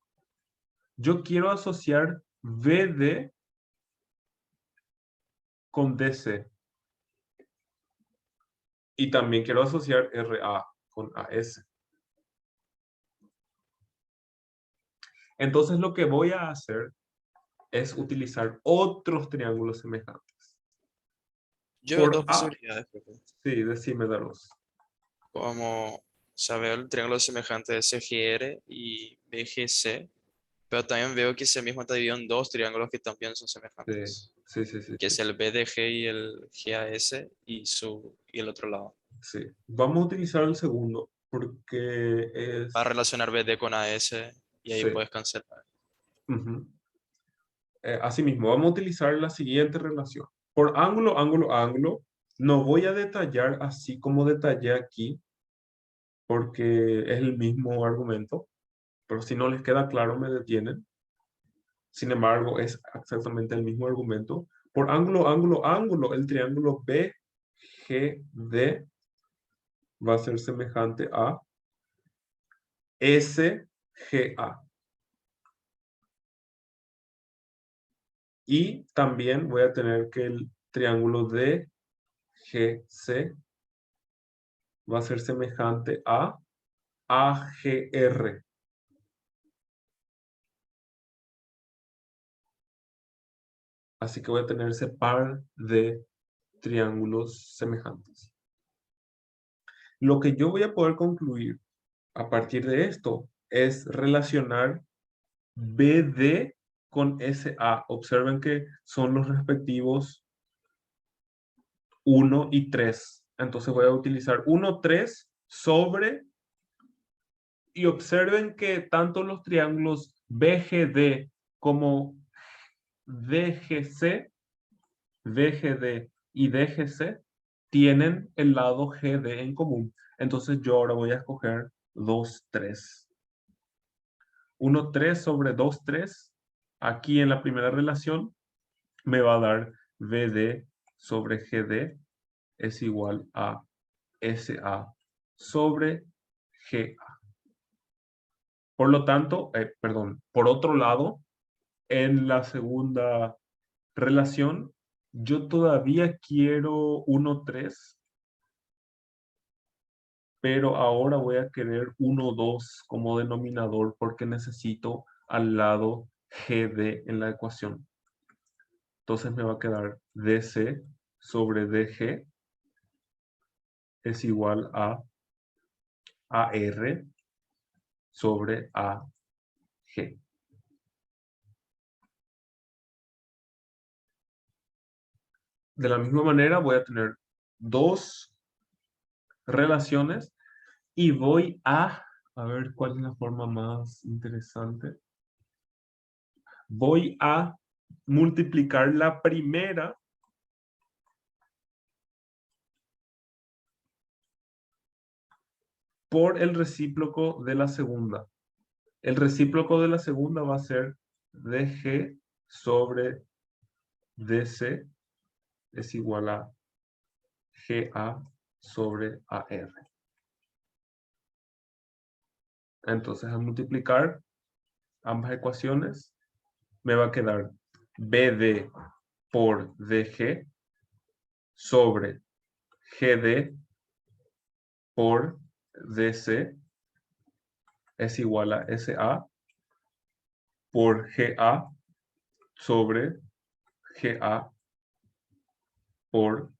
Yo quiero asociar BD con DC. Y también quiero asociar RA con AS. Entonces lo que voy a hacer es utilizar otros triángulos semejantes. Yo veo Por dos A, posibilidades, profe. sí, decime, Daros. Como saber el triángulo semejante de CGR y BGC. Pero también veo que ese mismo está dividido en dos triángulos que también son Sí, semejantes. sí, sí, sí, Que es sí. el BDG y el GAS y el otro lado. Sí. Vamos a utilizar el segundo porque Va a es... relacionar BD con AS y ahí Sí. puedes cancelar. Ujú. Asimismo, vamos a utilizar la siguiente relación. Por ángulo, ángulo, ángulo, no voy a detallar así como detallé aquí, porque es el mismo argumento, pero si no les queda claro, me detienen. Sin embargo, es exactamente el mismo argumento. Por ángulo, ángulo, ángulo, el triángulo BGD va a ser semejante a SGA. Y también voy a tener que el triángulo DGC va a ser semejante a AGR. Así que voy a tener ese par de triángulos semejantes. Lo que yo voy a poder concluir a partir de esto es relacionar BD con SA. Observen que son los respectivos 1 y 3. Entonces voy a utilizar 1, 3 sobre, y observen que tanto los triángulos BGD como DGC, VGD y DGC tienen el lado GD en común. Entonces yo ahora voy a escoger 2, 3. 1, 3 sobre 2, 3. Aquí en la primera relación me va a dar BD sobre GD es igual a SA sobre GA. Por lo tanto, perdón, por otro lado, en la segunda relación, yo todavía quiero 1, 3, pero ahora voy a querer 1, 2 como denominador porque necesito al lado GD en la ecuación. Entonces me va a quedar DC sobre DG es igual a AR sobre AG. De la misma manera voy a tener dos relaciones y voy a ver cuál es la forma más interesante. Voy a multiplicar la primera por el recíproco de la segunda. El recíproco de la segunda va a ser DG sobre DC es igual a GA sobre AR. Entonces, al multiplicar ambas ecuaciones, me va a quedar BD por DG sobre GD por DC es igual a SA por GA sobre GA por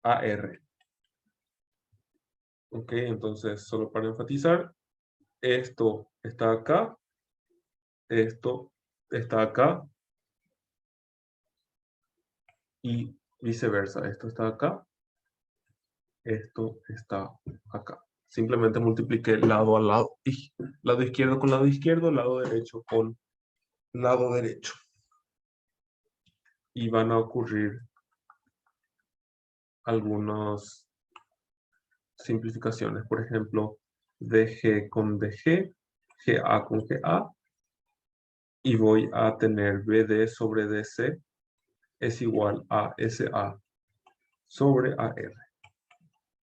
AR. Ok, entonces solo para enfatizar, esto está acá, esto está acá y viceversa. Esto está acá, esto está acá. Simplemente multipliqué lado a lado. Y lado izquierdo con lado izquierdo, lado derecho con lado derecho. Y van a ocurrir algunas simplificaciones. Por ejemplo, DG con DG, GA con GA. Y voy a tener BD sobre DC es igual a SA sobre AR.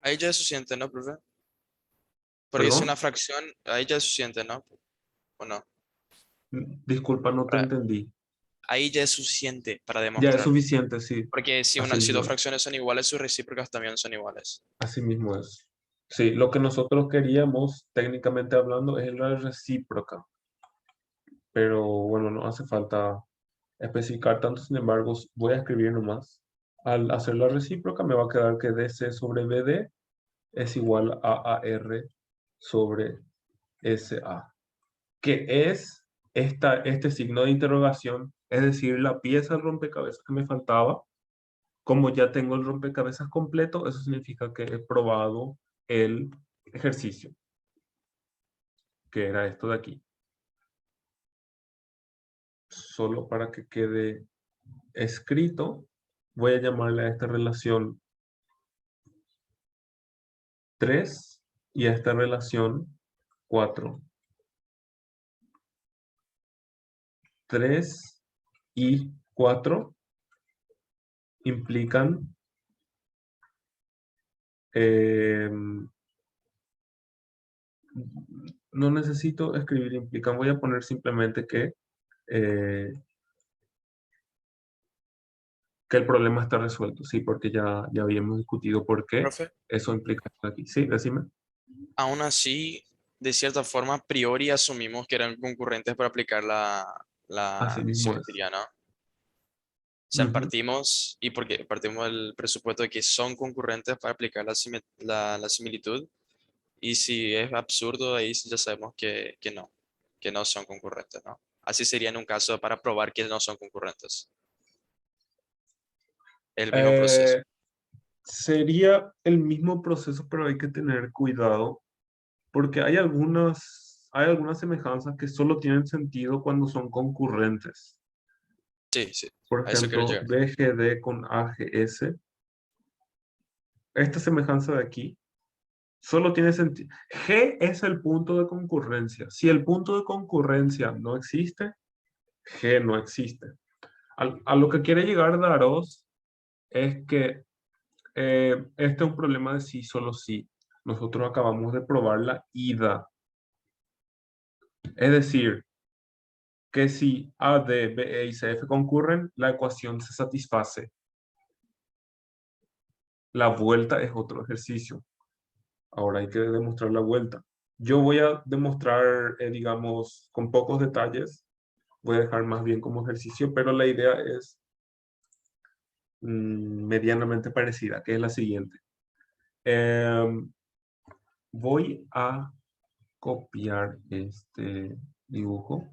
Ahí ya es suficiente, ¿no, profe? Porque es una ¿Perdón? fracción, ahí ya es suficiente, ¿no? ¿O no? Disculpa, no te entendí. Ahí ya es suficiente para Ya es demostrar. suficiente, sí. Porque Así si mismo dos es. fracciones son iguales, sus recíprocas también son iguales. Así mismo es. Sí, lo que nosotros queríamos, técnicamente hablando, es la recíproca. Pero bueno, no hace falta especificar tanto. Sin embargo, voy a escribir nomás. Al hacer la recíproca me va a quedar que DC sobre BD es igual a AR sobre SA. que es este signo de interrogación, es decir, la pieza del rompecabezas que me faltaba. Como ya tengo el rompecabezas completo, eso significa que he probado el ejercicio, que era esto de aquí. Solo para que quede escrito, voy a llamarle a esta relación 3 y a esta relación 4. 3 y 4 implican no necesito escribir implican, voy a poner simplemente eh, que el problema está resuelto, sí, porque ya habíamos discutido por qué Profe, eso implica esto aquí. Sí, decime. aún así, de cierta forma, a priori asumimos que eran concurrentes para aplicar Así la mismo es. simetría, ¿no? O sea, Ujú. partimos, y porque partimos del presupuesto de que son concurrentes para aplicar la similitud, y si es absurdo, ahí sí ya sabemos que no son concurrentes, ¿no? Así sería en un caso para probar que no son concurrentes. El mismo proceso. Eh, Sería el mismo proceso, pero hay que tener cuidado porque hay algunas semejanzas que solo tienen sentido cuando son concurrentes. Sí, sí, Por a eso quiero ejemplo, llegar. BGD con AGS. Esta semejanza de aquí solo tiene sentido. G es el punto de concurrencia. Si el punto de concurrencia no existe, G no existe. A lo que quiere llegar Darós es que este es un problema de sí, solo sí. Nosotros acabamos de probar la ida. Es decir, que si A, D, B, E y C, F concurren, la ecuación se satisface. La vuelta es otro ejercicio. Ahora hay que demostrar la vuelta. Yo voy a demostrar, digamos, con pocos detalles. Voy a dejar más bien como ejercicio, pero la idea es medianamente parecida, que es la siguiente. Em, Voy a copiar este dibujo.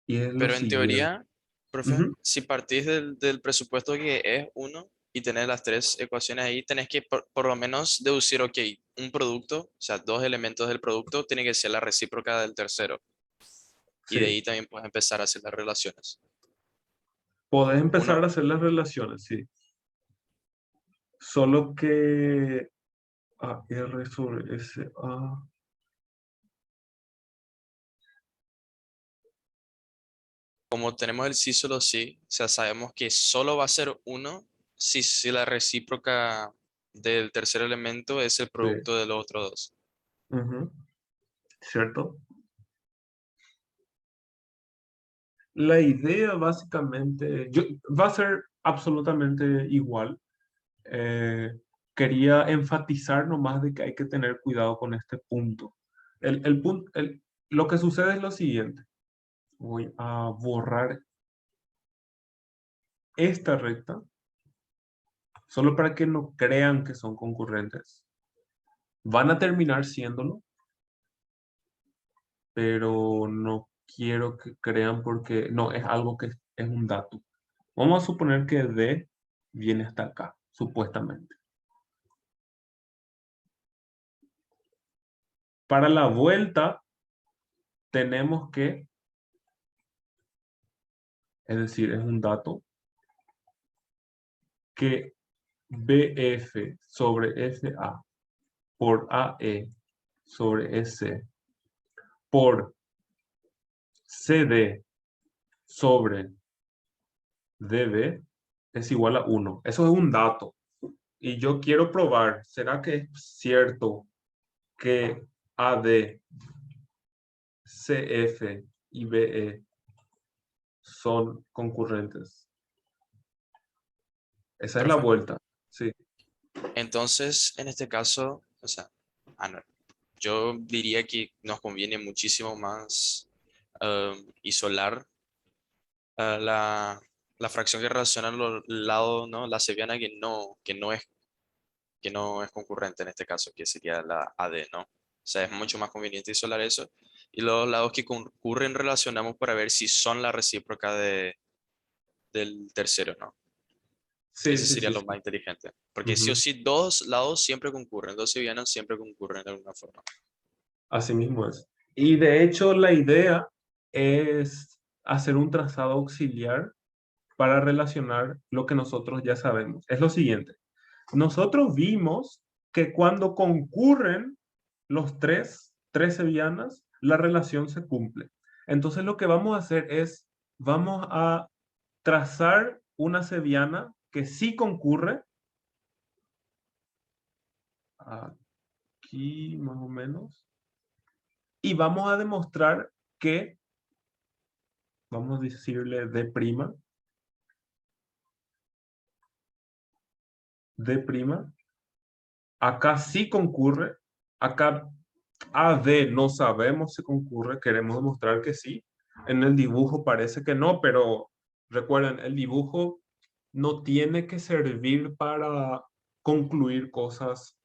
Y es lo Pero en siguiente. teoría, profe, Ujú. si partís del presupuesto que es uno y tenés las tres ecuaciones ahí, tenés que por lo menos deducir, ok, un producto, o sea, dos elementos del producto, tiene que ser la recíproca del tercero. Y de Sí. ahí también puedes empezar a hacer las relaciones. Podés empezar Uno, a hacer las relaciones, sí. Solo que R sobre SA. como tenemos el sí solo sí, o sea, sabemos que solo va a ser uno si la recíproca del tercer elemento es el Sí. producto de los otros dos. Ujú. ¿Cierto? La idea básicamente va a ser absolutamente igual. Eh, Quería enfatizar nomás de que hay que tener cuidado con este punto. Lo que sucede es lo siguiente. Voy a borrar esta recta solo para que no crean que son concurrentes. Van a terminar siéndolo, pero no quiero que crean porque no, es algo que es un dato. Vamos a suponer que D viene hasta acá, supuestamente. Para la vuelta tenemos que, es decir, es un dato, que BF sobre FA por AE sobre SC por CD sobre DB es igual a 1. Eso es un dato. Y yo quiero probar, ¿será que es cierto que AD, CF y BE son concurrentes? Esa es la Profe. vuelta. Sí. Entonces, en este caso, o sea, no, yo diría que nos conviene muchísimo más isolar la fracción que relaciona los lados, ¿no? La seviana que no es concurrente en este caso, que sería la AD, ¿no? O sea, es mucho más conveniente isolar eso. Y los lados que concurren relacionamos para ver si son la recíproca del tercero, ¿no? Sí, Ese sí, sería sí, lo sí. más inteligente. Porque sí o Ujú. sí, dos lados siempre concurren, dos sevianas siempre concurren de alguna forma. Así mismo es. Y de hecho, la idea es hacer un trazado auxiliar para relacionar lo que nosotros ya sabemos. Es lo siguiente. Nosotros vimos que cuando concurren los tres sevianas, la relación se cumple. Entonces lo que vamos a hacer es, vamos a trazar una seviana que sí concurre, aquí más o menos, y vamos a demostrar que, vamos a decirle D', acá sí concurre, acá AD no sabemos si concurre, queremos demostrar que sí. En el dibujo parece que no, pero recuerden, el dibujo no tiene que servir para concluir cosas,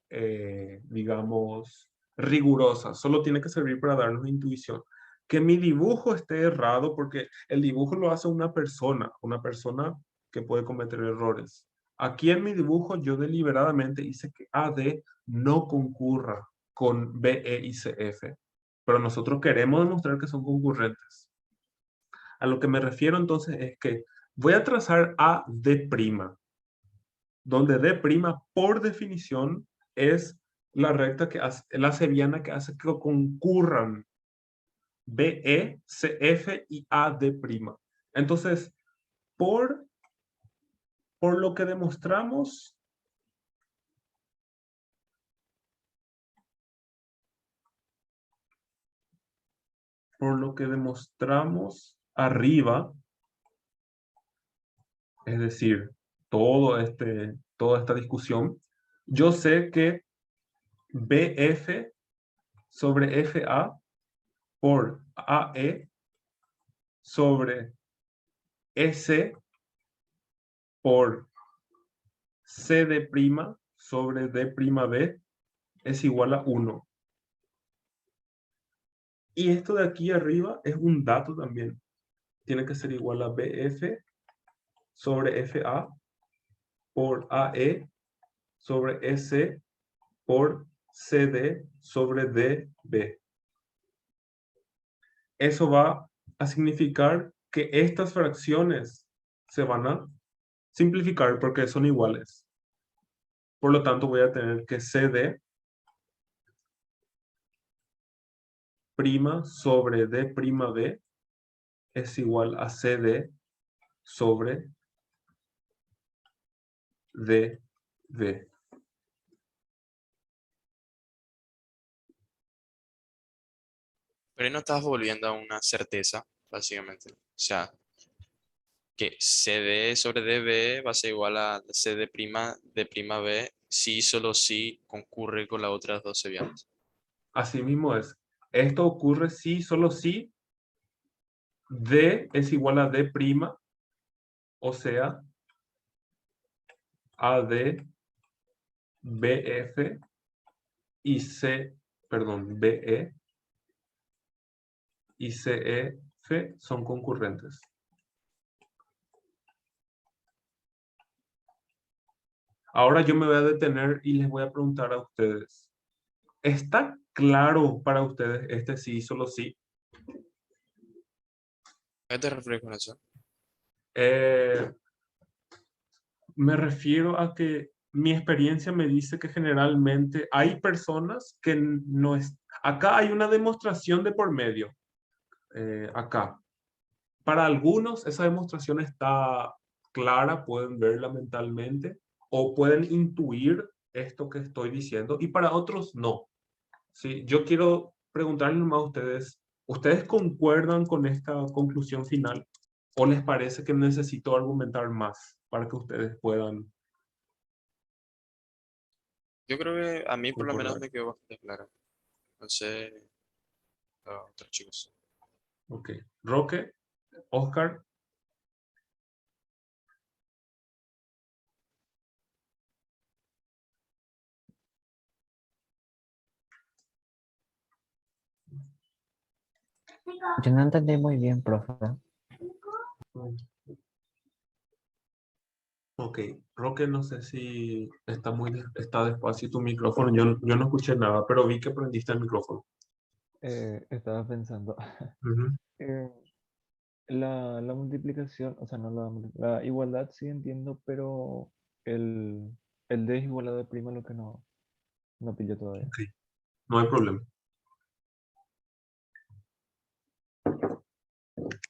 digamos, rigurosas, solo tiene que servir para darnos intuición. Que mi dibujo esté errado, porque el dibujo lo hace una persona que puede cometer errores. Aquí en mi dibujo yo deliberadamente hice que AD no concurra con BE y CF, pero nosotros queremos demostrar que son concurrentes. A lo que me refiero entonces es que voy a trazar AD', donde D' por definición es la recta que hace, la seviana que hace que concurran BE, CF y AD'. Entonces, por, por lo que demostramos, arriba, es decir, toda esta discusión, yo sé que BF sobre FA por AE sobre S por CD' sobre D'B es igual a 1. Y esto de aquí arriba es un dato también. Tiene que ser igual a BF sobre FA por AE sobre S por CD sobre DB. Eso va a significar que estas fracciones se van a simplificar porque son iguales. Por lo tanto, voy a tener que CD' sobre D'B es igual a CD sobre DB. Pero ahí no estás volviendo a una certeza, básicamente. O sea, que CD sobre DB va a ser igual a CD' de' B si solo si concurre con las otras dos sevianas. Así mismo es. Esto ocurre si, solo si D es igual a D', o sea, AD, BF y BE y CF son concurrentes. Ahora yo me voy a detener y les voy a preguntar a ustedes. ¿Está claro para ustedes este sí, solo sí? ¿A qué te refieres con eso? Eh, Me refiero a que mi experiencia me dice que generalmente hay personas que no es... Acá hay una demostración de por medio. Acá. Para algunos esa demostración está clara, pueden verla mentalmente o pueden intuir esto que estoy diciendo y para otros no. ¿Sí? Yo quiero preguntarles nomás a ustedes, ¿ustedes concuerdan con esta conclusión final o les parece que necesito argumentar más para que ustedes puedan Yo creo que a mí por lo menos concordar? me quedó bastante claro. Entonces, otros chicos. Ok. Roque, Oscar. Yo no entendí muy bien, profe. Ok. Roque, no sé si está despacio tu micrófono. Yo no escuché nada, pero vi que prendiste el micrófono. Estaba pensando. Ujú. eh, la multiplicación, o sea, no la igualdad sí entiendo, pero el, el D es igual a D prima lo que no pillé todavía. Ok. No hay problema.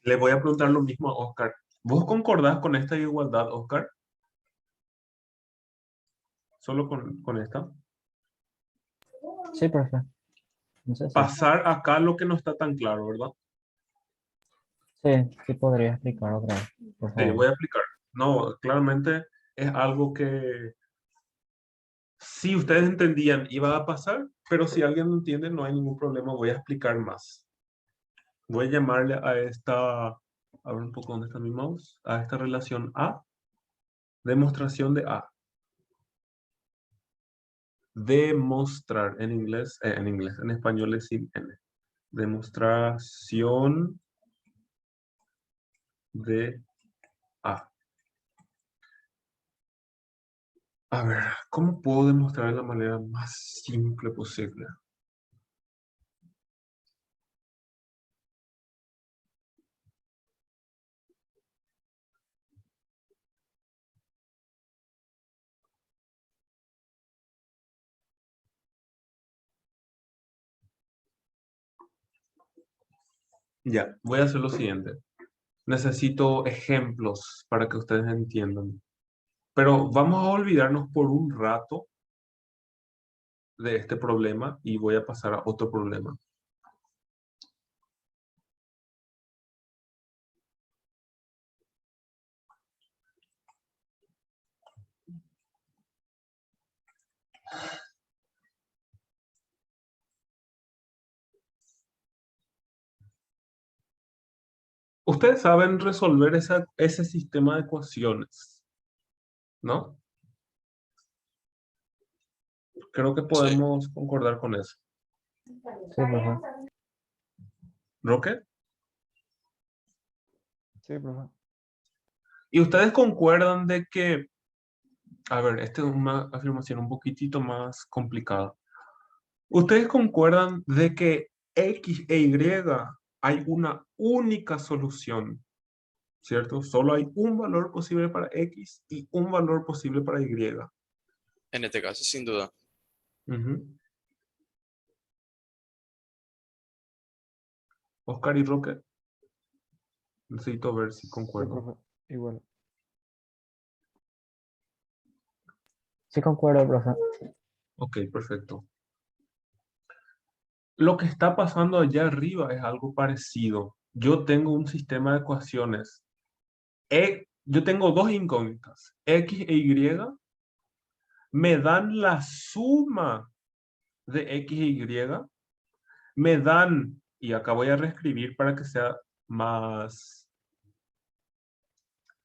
Le voy a preguntar lo mismo a Oscar. ¿Vos concordás con esta igualdad, Oscar? ¿Solo con esta? Sí, profe. No sé si. Pasar acá lo que no está tan claro, ¿verdad? Sí, sí podría explicar otra vez, por Sí, favor. voy a explicar. No, claramente es algo que si ustedes entendían iba a pasar, pero si alguien no entiende no hay ningún problema, voy a explicar más. Voy a llamarle a esta, a ver un poco dónde está mi mouse, a esta relación A, demostración de A. Demostrar en español es sin N. Demostración de A. A ver, ¿cómo puedo demostrar de la manera más simple posible? Ya, voy a hacer lo siguiente. Necesito ejemplos para que ustedes entiendan. Pero vamos a olvidarnos por un rato de este problema y voy a pasar a otro problema. Ustedes saben resolver ese sistema de ecuaciones, ¿no? Creo que Sí. podemos concordar con eso. Sí, profe. ¿Roque? Sí, profe. ¿Y ustedes concuerdan de que, a ver, esta es una afirmación un poquitito más complicada? ¿Ustedes concuerdan de que X e Y hay una única solución, ¿cierto? Solo hay un valor posible para X y un valor posible para Y. En este caso, sin duda. Ujú. Oscar y Roque, necesito ver si Sí, concuerdo. profe. Igual. Sí concuerdo, profe. Ok, perfecto. Lo que está pasando allá arriba es algo parecido. Yo tengo un sistema de ecuaciones. Yo tengo dos incógnitas, X e Y, me dan la suma de X e Y, me dan, y acá voy a reescribir para que sea más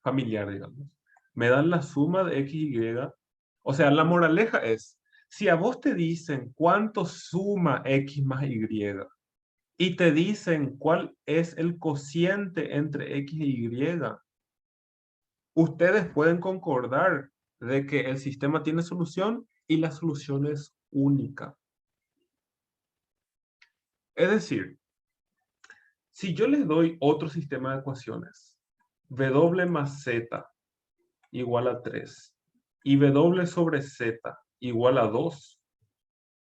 familiar, digamos, me dan la suma de X y Y. O sea, la moraleja es, si a vos te dicen cuánto suma X más Y y te dicen cuál es el cociente entre X y Y, ustedes pueden concordar de que el sistema tiene solución y la solución es única. Es decir, si yo les doy otro sistema de ecuaciones, W más Z igual a 3 y W sobre Z igual a 2,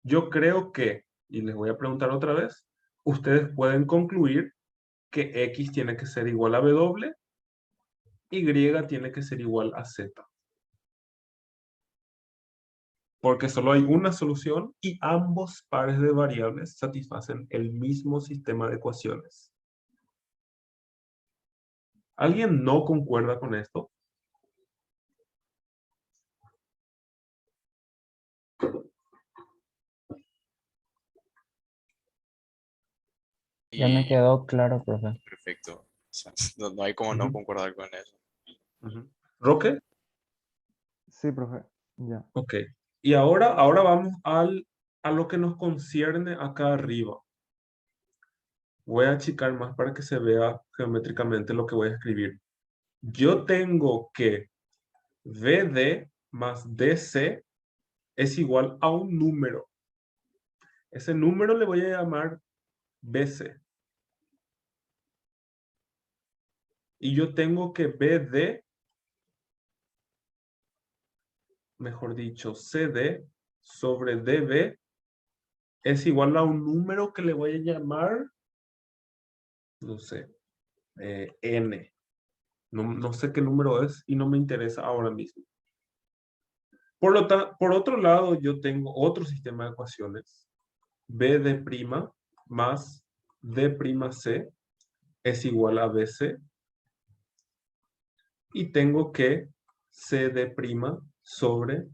yo creo que, y les voy a preguntar otra vez, ustedes pueden concluir que X tiene que ser igual a W, Y tiene que ser igual a Z. Porque solo hay una solución y ambos pares de variables satisfacen el mismo sistema de ecuaciones. ¿Alguien no concuerda con esto? Ya me Y quedó claro, profe. perfecto. O sea, no hay como no Ujú. concordar con eso. Ujú. ¿Roque? Sí, profe. Ya. Ok. Y ahora vamos a lo que nos concierne acá arriba. Voy a achicar más para que se vea geométricamente lo que voy a escribir. Yo tengo que BD más DC es igual a un número. Ese número le voy a llamar BC. Y yo tengo que BD, mejor dicho, CD sobre DB es igual a un número que le voy a llamar, no sé, N. No sé qué número es y no me interesa ahora mismo. Por otro lado, yo tengo otro sistema de ecuaciones. B de prima más D prima C es igual a BC. Y tengo que C de prima sobre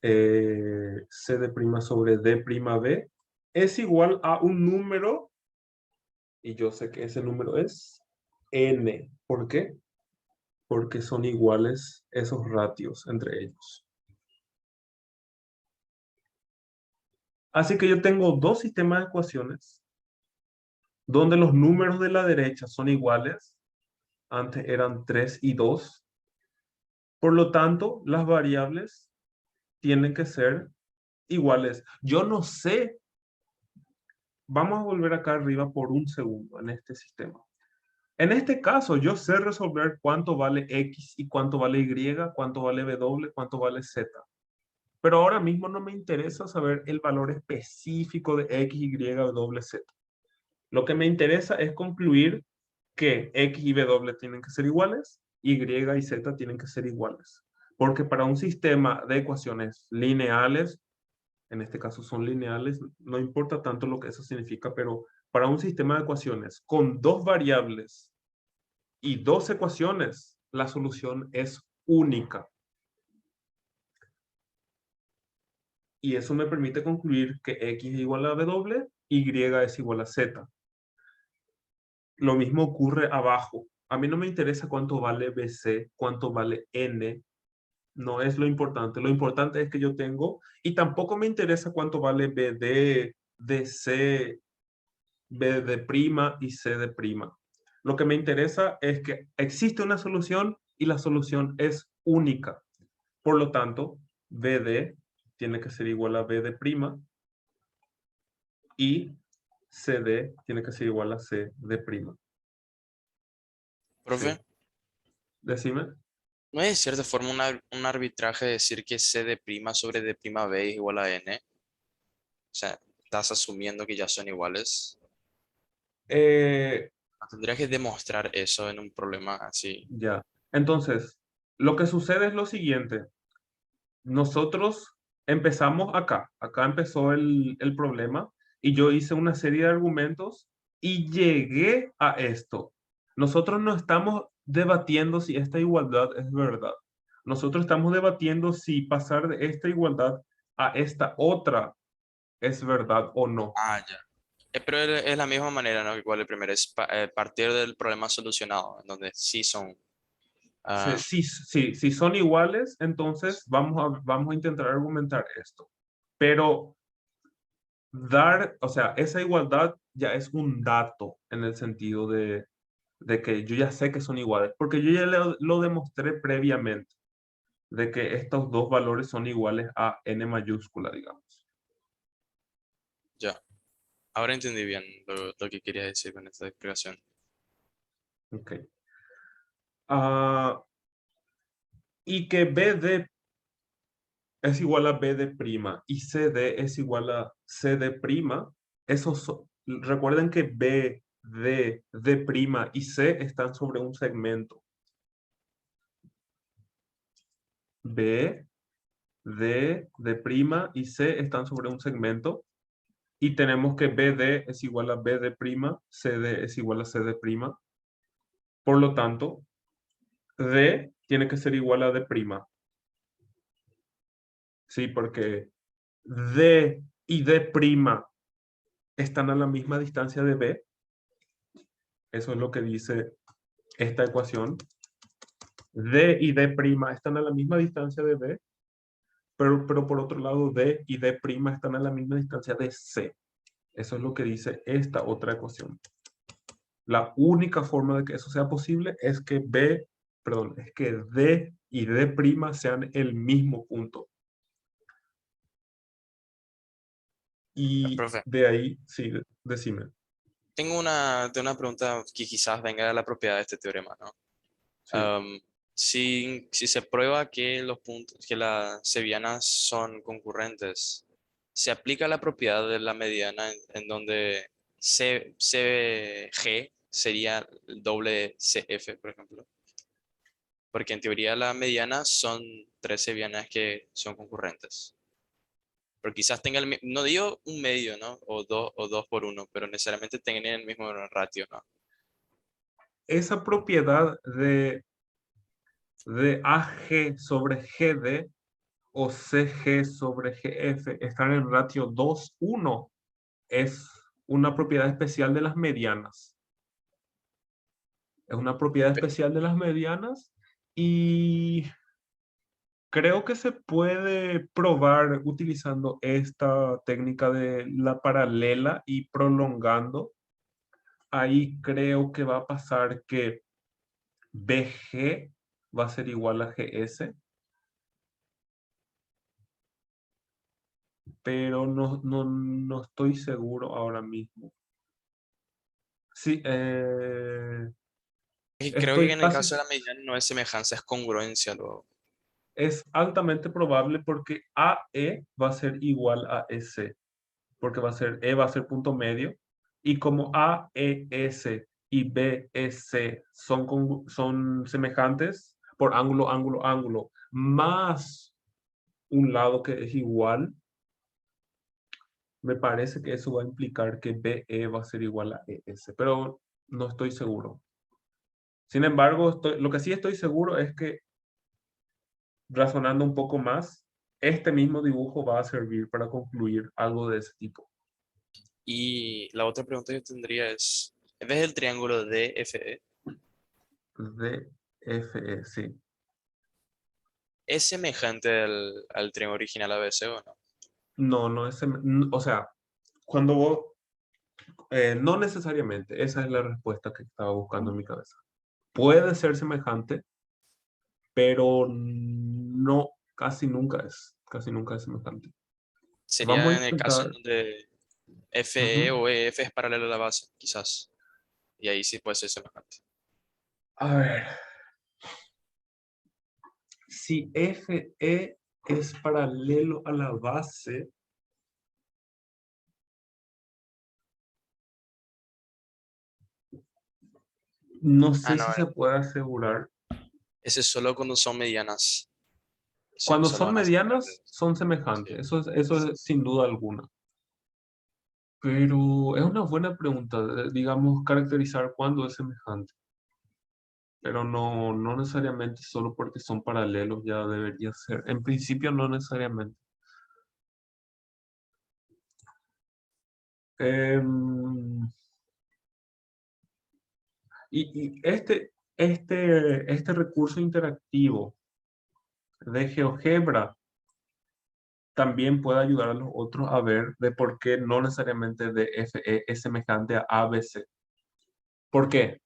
C de prima sobre D prima B es igual a un número. Y yo sé que ese número es N. ¿Por qué? Porque son iguales esos ratios entre ellos. Así que yo tengo dos sistemas de ecuaciones donde los números de la derecha son iguales. Antes eran 3 y 2. Por lo tanto, las variables tienen que ser iguales. Yo no sé. Vamos a volver acá arriba por un segundo en este sistema. En este caso, yo sé resolver cuánto vale X y cuánto vale Y, cuánto vale W, cuánto vale Z. Pero ahora mismo no me interesa saber el valor específico de X, Y, W, Z. Lo que me interesa es concluir que X y W tienen que ser iguales, Y y Z tienen que ser iguales. Porque para un sistema de ecuaciones lineales, en este caso son lineales, no importa tanto lo que eso significa, pero para un sistema de ecuaciones con dos variables y dos ecuaciones, la solución es única. Y eso me permite concluir que X es igual a W, Y es igual a Z. Lo mismo ocurre abajo. A mí no me interesa cuánto vale BC, cuánto vale N. No es lo importante. Lo importante es que yo tengo, y tampoco me interesa cuánto vale BD, DC, B de prima y C de prima. Lo que me interesa es que existe una solución y la solución es única. Por lo tanto, BD tiene que ser igual a B de prima y CD tiene que ser igual a C de prima. Profe, Sí. Decime. ¿no es de cierta forma un arbitraje decir que C de prima sobre D prima B es igual a N? O sea, estás asumiendo que ya son iguales. Eh, Tendrías que demostrar eso en un problema así. ya. Entonces, lo que sucede es lo siguiente. Nosotros empezamos acá. Acá empezó el problema y yo hice una serie de argumentos y llegué a esto. Nosotros no estamos debatiendo si esta igualdad es verdad. Nosotros estamos debatiendo si pasar de esta igualdad a esta otra es verdad o no. Ah, ya. Pero es la misma manera, ¿no? Igual el primero es partir del problema solucionado, en donde sí son. ah, Si son iguales, entonces vamos a intentar argumentar esto. Pero o sea, esa igualdad ya es un dato en el sentido de que yo ya sé que son iguales, porque yo ya lo demostré previamente, de que estos dos valores son iguales a n mayúscula, digamos. ya. Ahora entendí bien lo que quería decir con esta explicación. Ok. Ah, y que BD es igual a B de prima y CD es igual a C de prima, recuerden que B, D prima y C están sobre un segmento. B, D prima y C están sobre un segmento. Y tenemos que BD es igual a B de prima, CD es igual a C de prima. Por lo tanto, D tiene que ser igual a D prima. Sí, porque D y D prima están a la misma distancia de B. Eso es lo que dice esta ecuación. D y D' están a la misma distancia de B, pero por otro lado D y D' están a la misma distancia de C. Eso es lo que dice esta otra ecuación. La única forma de que eso sea posible es que D y D' sean el mismo punto. Y Profe, de ahí, sí, decime. tengo una pregunta que quizás venga de la propiedad de este teorema, ¿no? Sí. Si se prueba que los puntos, que las sevianas son concurrentes, ¿se aplica la propiedad de la mediana en donde CG sería el doble CF, por ejemplo? Porque en teoría la mediana son tres sevianas que son concurrentes. Pero quizás tenga no digo un medio, ¿no? O dos por uno, pero necesariamente tengan el mismo ratio, ¿no? Esa propiedad de AG sobre GD o CG sobre GF estar en ratio 2:1 es una propiedad especial de las medianas. Es una propiedad especial de las medianas y creo que se puede probar utilizando esta técnica de la paralela y prolongando. Ahí creo que va a pasar que BG va a ser igual a GS, pero no estoy seguro ahora mismo. Sí, Y creo que estoy en el casi, caso de la mediana no es semejanza, es congruencia luego. es altamente probable porque AE va a ser igual a S, porque E va a ser punto medio, y como AES y BEC son semejantes por ángulo, ángulo, ángulo, más un lado que es igual, me parece que eso va a implicar que BE va a ser igual a ES, pero no estoy seguro. Sin embargo, lo que sí estoy seguro es que razonando un poco más, este mismo dibujo va a servir para concluir algo de ese tipo. Y la otra pregunta que tendría es, en vez del triángulo DFE, DFE, sí. ¿es semejante al triángulo original ABC o no? No, no es, o sea, cuando vos, no necesariamente, esa es la respuesta que estaba buscando en mi cabeza. Puede ser semejante, pero no, casi nunca es semejante. Vamos a Sería en el caso en intentar, donde FE ujú. o EF es paralelo a la base, quizás. Y ahí sí puede ser semejante. A ver, si FE es paralelo a la base, no Ah, sé no, si se puede asegurar. ese es solo cuando son medianas. Cuando Solo son van a ser medianas, paralelos. son semejantes, Sí. eso es sin duda alguna. Pero es una buena pregunta, digamos, caracterizar cuándo es semejante. Pero no necesariamente solo porque son paralelos ya debería ser. En principio no necesariamente. Em, y este recurso interactivo de GeoGebra también puede ayudar a los otros a ver de por qué no necesariamente DFE es semejante a ABC. ¿Por qué?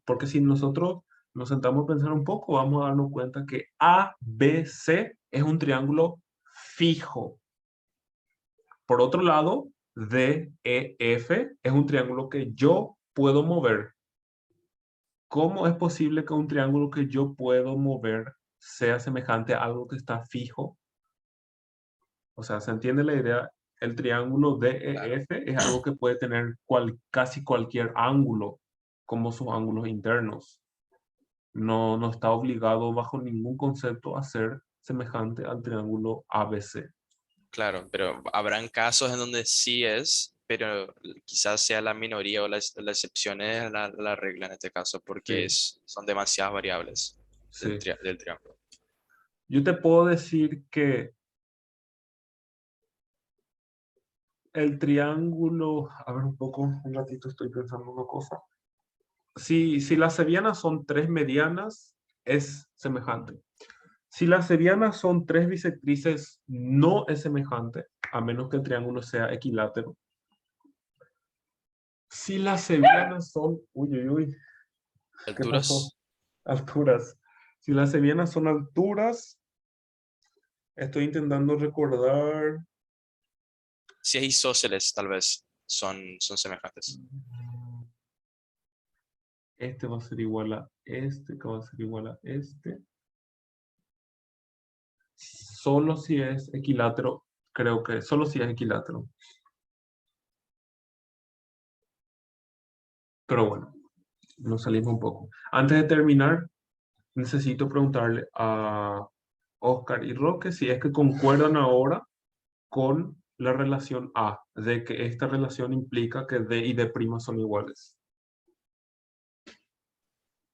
Porque si nosotros nos sentamos a pensar un poco, vamos a darnos cuenta que ABC es un triángulo fijo. Por otro lado, DEF es un triángulo que yo puedo mover. ¿Cómo es posible que un triángulo que yo puedo mover sea semejante a algo que está fijo? O sea, ¿se entiende la idea? El triángulo Claro. DEF es algo que puede tener casi cualquier ángulo como sus ángulos internos. No está obligado bajo ningún concepto a ser semejante al triángulo ABC. Claro, pero habrán casos en donde sí es, pero quizás sea la minoría o la excepción es la regla en este caso, porque Sí, son demasiadas variables sí. del triángulo. Yo te puedo decir que el triángulo, a ver un poco, un ratito estoy pensando una cosa. Si las sevianas son tres medianas, es semejante. Si las sevianas son tres bisectrices, no es semejante, a menos que el triángulo sea equilátero. Si las sevianas son, uy, uy, uy, ¿qué pasó? Alturas. Alturas. Si las sevianas son alturas, estoy intentando recordar. Si es isósceles, tal vez son semejantes. Este va a ser igual a este, que va a ser igual a este. Solo si es equilátero, creo que solo si es equilátero. Pero bueno, nos salimos un poco. Antes de terminar, necesito preguntarle a Oscar y Roque si es que concuerdan ahora con la relación A, de que esta relación implica que D y D' son iguales.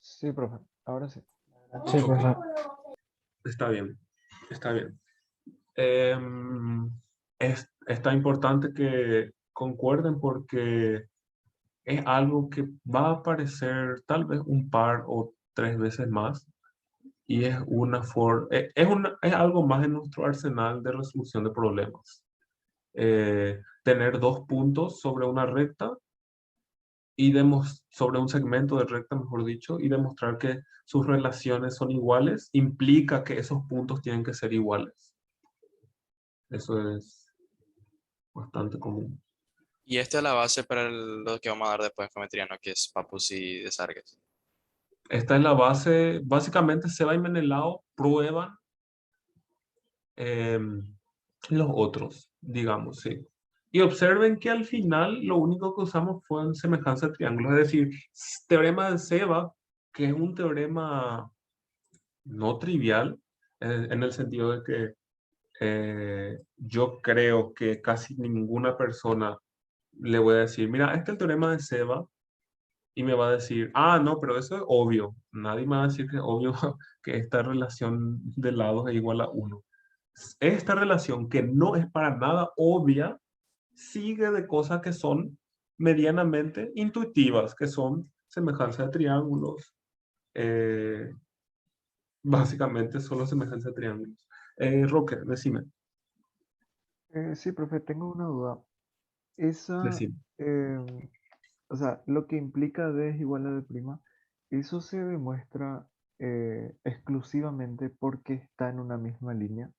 Sí, profe, ahora sí. Sí, Ok, profe. está bien, está bien. Está importante que concuerden porque es algo que va a aparecer tal vez un par o tres veces más y es es algo más en nuestro arsenal de resolución de problemas. Tener dos puntos sobre una recta y sobre un segmento de recta, mejor dicho, y demostrar que sus relaciones son iguales, implica que esos puntos tienen que ser iguales. Eso es bastante común. Y esta es la base para lo que vamos a dar después en geometría, ¿no? Que es Papus y Desargues. Esta es la base. Básicamente, Seba y Menelao prueban los otros, digamos, sí. Y observen que al final lo único que usamos fue en semejanza de triángulos, es decir, teorema de Seba, que es un teorema no trivial, en el sentido de que yo creo que casi ninguna persona le voy a decir, mira, este es el teorema de Seba, y me va a decir, ah, no, pero eso es obvio. Nadie me va a decir que es obvio que esta relación de lados es igual a 1. Esta relación que no es para nada obvia, sigue de cosas que son medianamente intuitivas, que son semejanza de triángulos, eh, básicamente solo semejanza de triángulos. Roque, decime, Sí, profe, tengo una duda. Esa, decime. o sea, lo que implica D es igual a D', eso se demuestra exclusivamente porque está en una misma línea.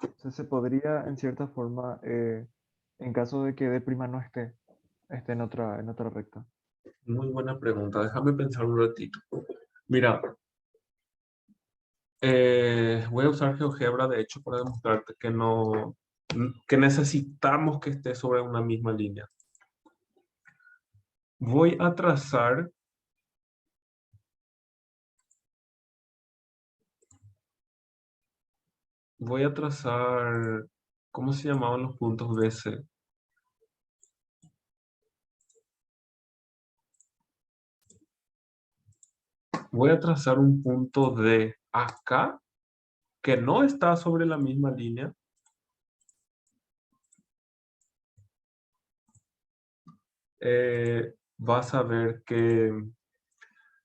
O sea, se podría, en cierta forma, en caso de que D' no esté en otra recta. Muy buena pregunta. Déjame pensar un ratito. Mira, voy a usar GeoGebra, de hecho, para demostrarte que necesitamos que esté sobre una misma línea. Voy a trazar ¿cómo se llamaban los puntos BC? Voy a trazar un punto de acá que no está sobre la misma línea. Vas a ver que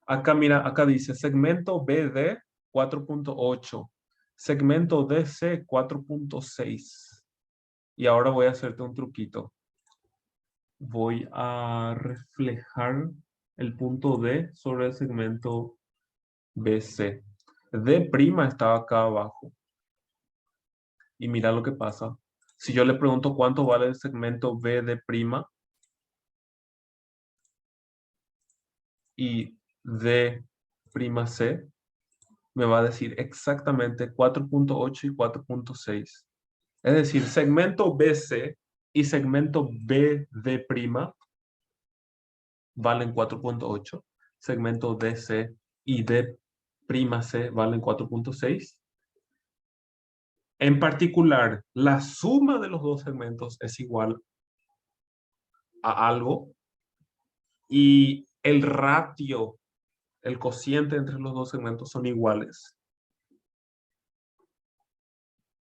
acá, mira, acá dice segmento BD 4.8, segmento DC 4.6. Y ahora voy a hacerte un truquito. Voy a reflejar el punto D sobre el segmento BC. D' está acá abajo. Y mira lo que pasa. Si yo le pregunto cuánto vale el segmento BD' y D'C, me va a decir exactamente 4.8 y 4.6. Es decir, segmento BC y segmento BD' valen 4.8, segmento DC y D'C valen 4.6. En particular, la suma de los dos segmentos es igual a algo y el ratio, el cociente entre los dos segmentos son iguales.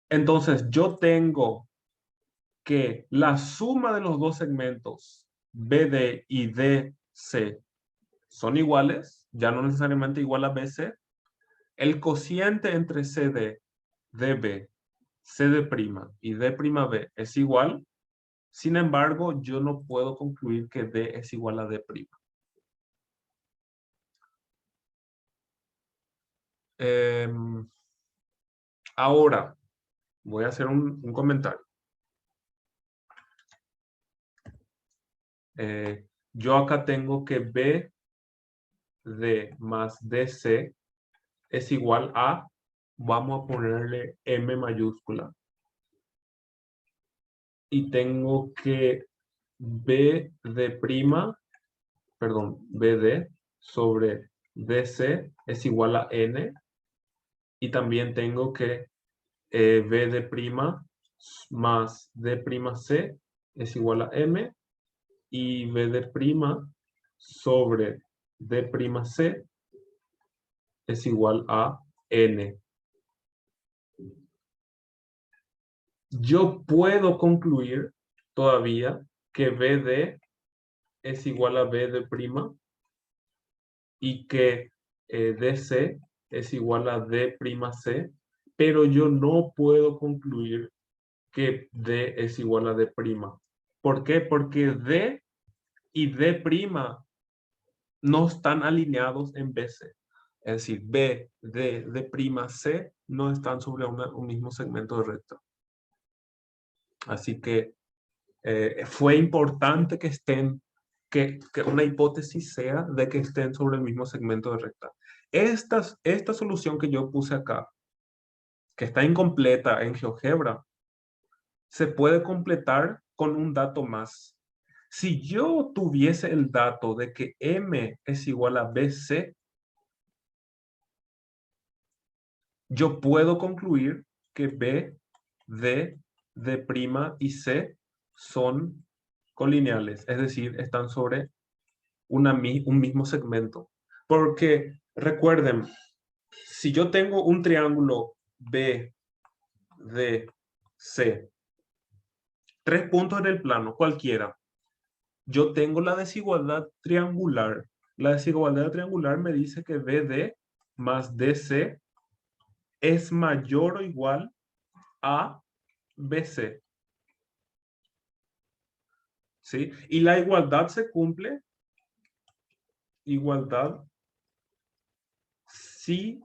Entonces, yo tengo que la suma de los dos segmentos BD y DC son iguales, ya no necesariamente igual a BC, el cociente entre CD, DB, CD' y D'B es igual. Sin embargo, yo no puedo concluir que D es igual a D'. Ahora, voy a hacer un comentario. Yo acá tengo que BD más DC es igual a, vamos a ponerle M mayúscula. Y tengo que BD sobre DC es igual a N. Y también tengo que BD' más D'C es igual a M. Y BD' sobre D'C es igual a N. Yo puedo concluir todavía que BD es igual a BD' y que DC es igual a D'C, pero yo no puedo concluir que D es igual a D'. ¿Por qué? Porque D y D' no están alineados en BC. Es decir, B, D, D', C no están sobre un mismo segmento de recta. Así que fue importante que estén, que una hipótesis sea de que estén sobre el mismo segmento de recta. Esta solución que yo puse acá, que está incompleta en GeoGebra, se puede completar con un dato más. Si yo tuviese el dato de que M es igual a BC, yo puedo concluir que B, D, D' y C son colineales, es decir, están sobre un mismo segmento. Porque recuerden, si yo tengo un triángulo B, D, C, 3 puntos en el plano, cualquiera, yo tengo la desigualdad triangular. La desigualdad triangular me dice que BD más DC es mayor o igual a BC. ¿Sí? Y la igualdad se cumple. Igualdad si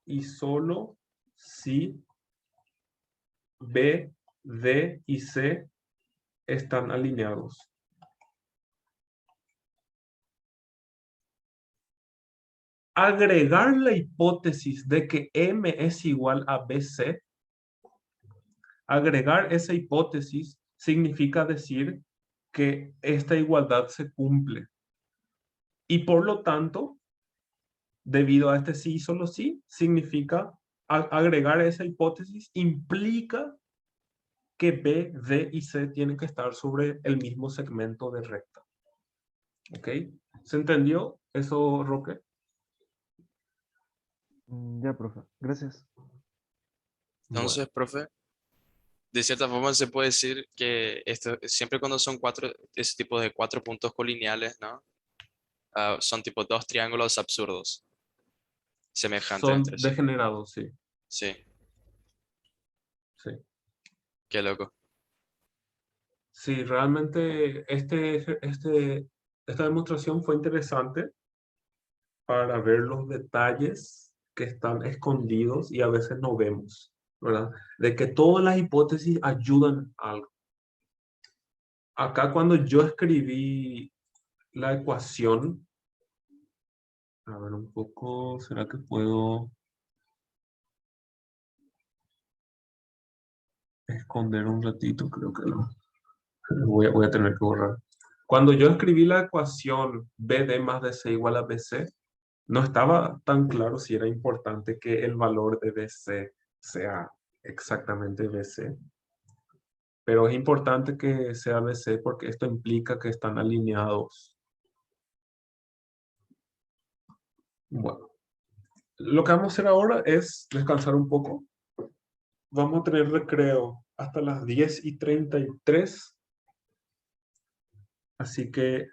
y solo si B, D y C están alineados. Agregar la hipótesis de que M es igual a BC, agregar esa hipótesis significa decir que esta igualdad se cumple. Y por lo tanto, debido a este sí y solo sí, significa agregar esa hipótesis implica que B, D y C tienen que estar sobre el mismo segmento de recta. ¿Ok? ¿Se entendió eso, Roque? Ya, profe. Gracias. Entonces, profe, de cierta forma se puede decir que esto, siempre cuando son ese tipo de 4 puntos colineales, ¿no? Son tipo 2 triángulos absurdos, semejantes Son entre sí. degenerados, sí. Sí, Sí, qué loco. sí, realmente esta demostración fue interesante para ver los detalles que están escondidos y a veces no vemos, ¿verdad? De que todas las hipótesis ayudan a algo. Acá cuando yo escribí la ecuación, a ver un poco, ¿será que puedo esconder un ratito? Creo que no. Voy a tener que borrar. Cuando yo escribí la ecuación BD más DC igual a BC, no estaba tan claro si era importante que el valor de BC sea exactamente BC. Pero es importante que sea BC porque esto implica que están alineados. Bueno, lo que vamos a hacer ahora es descansar un poco. Vamos a tener recreo hasta las 10:33. Así que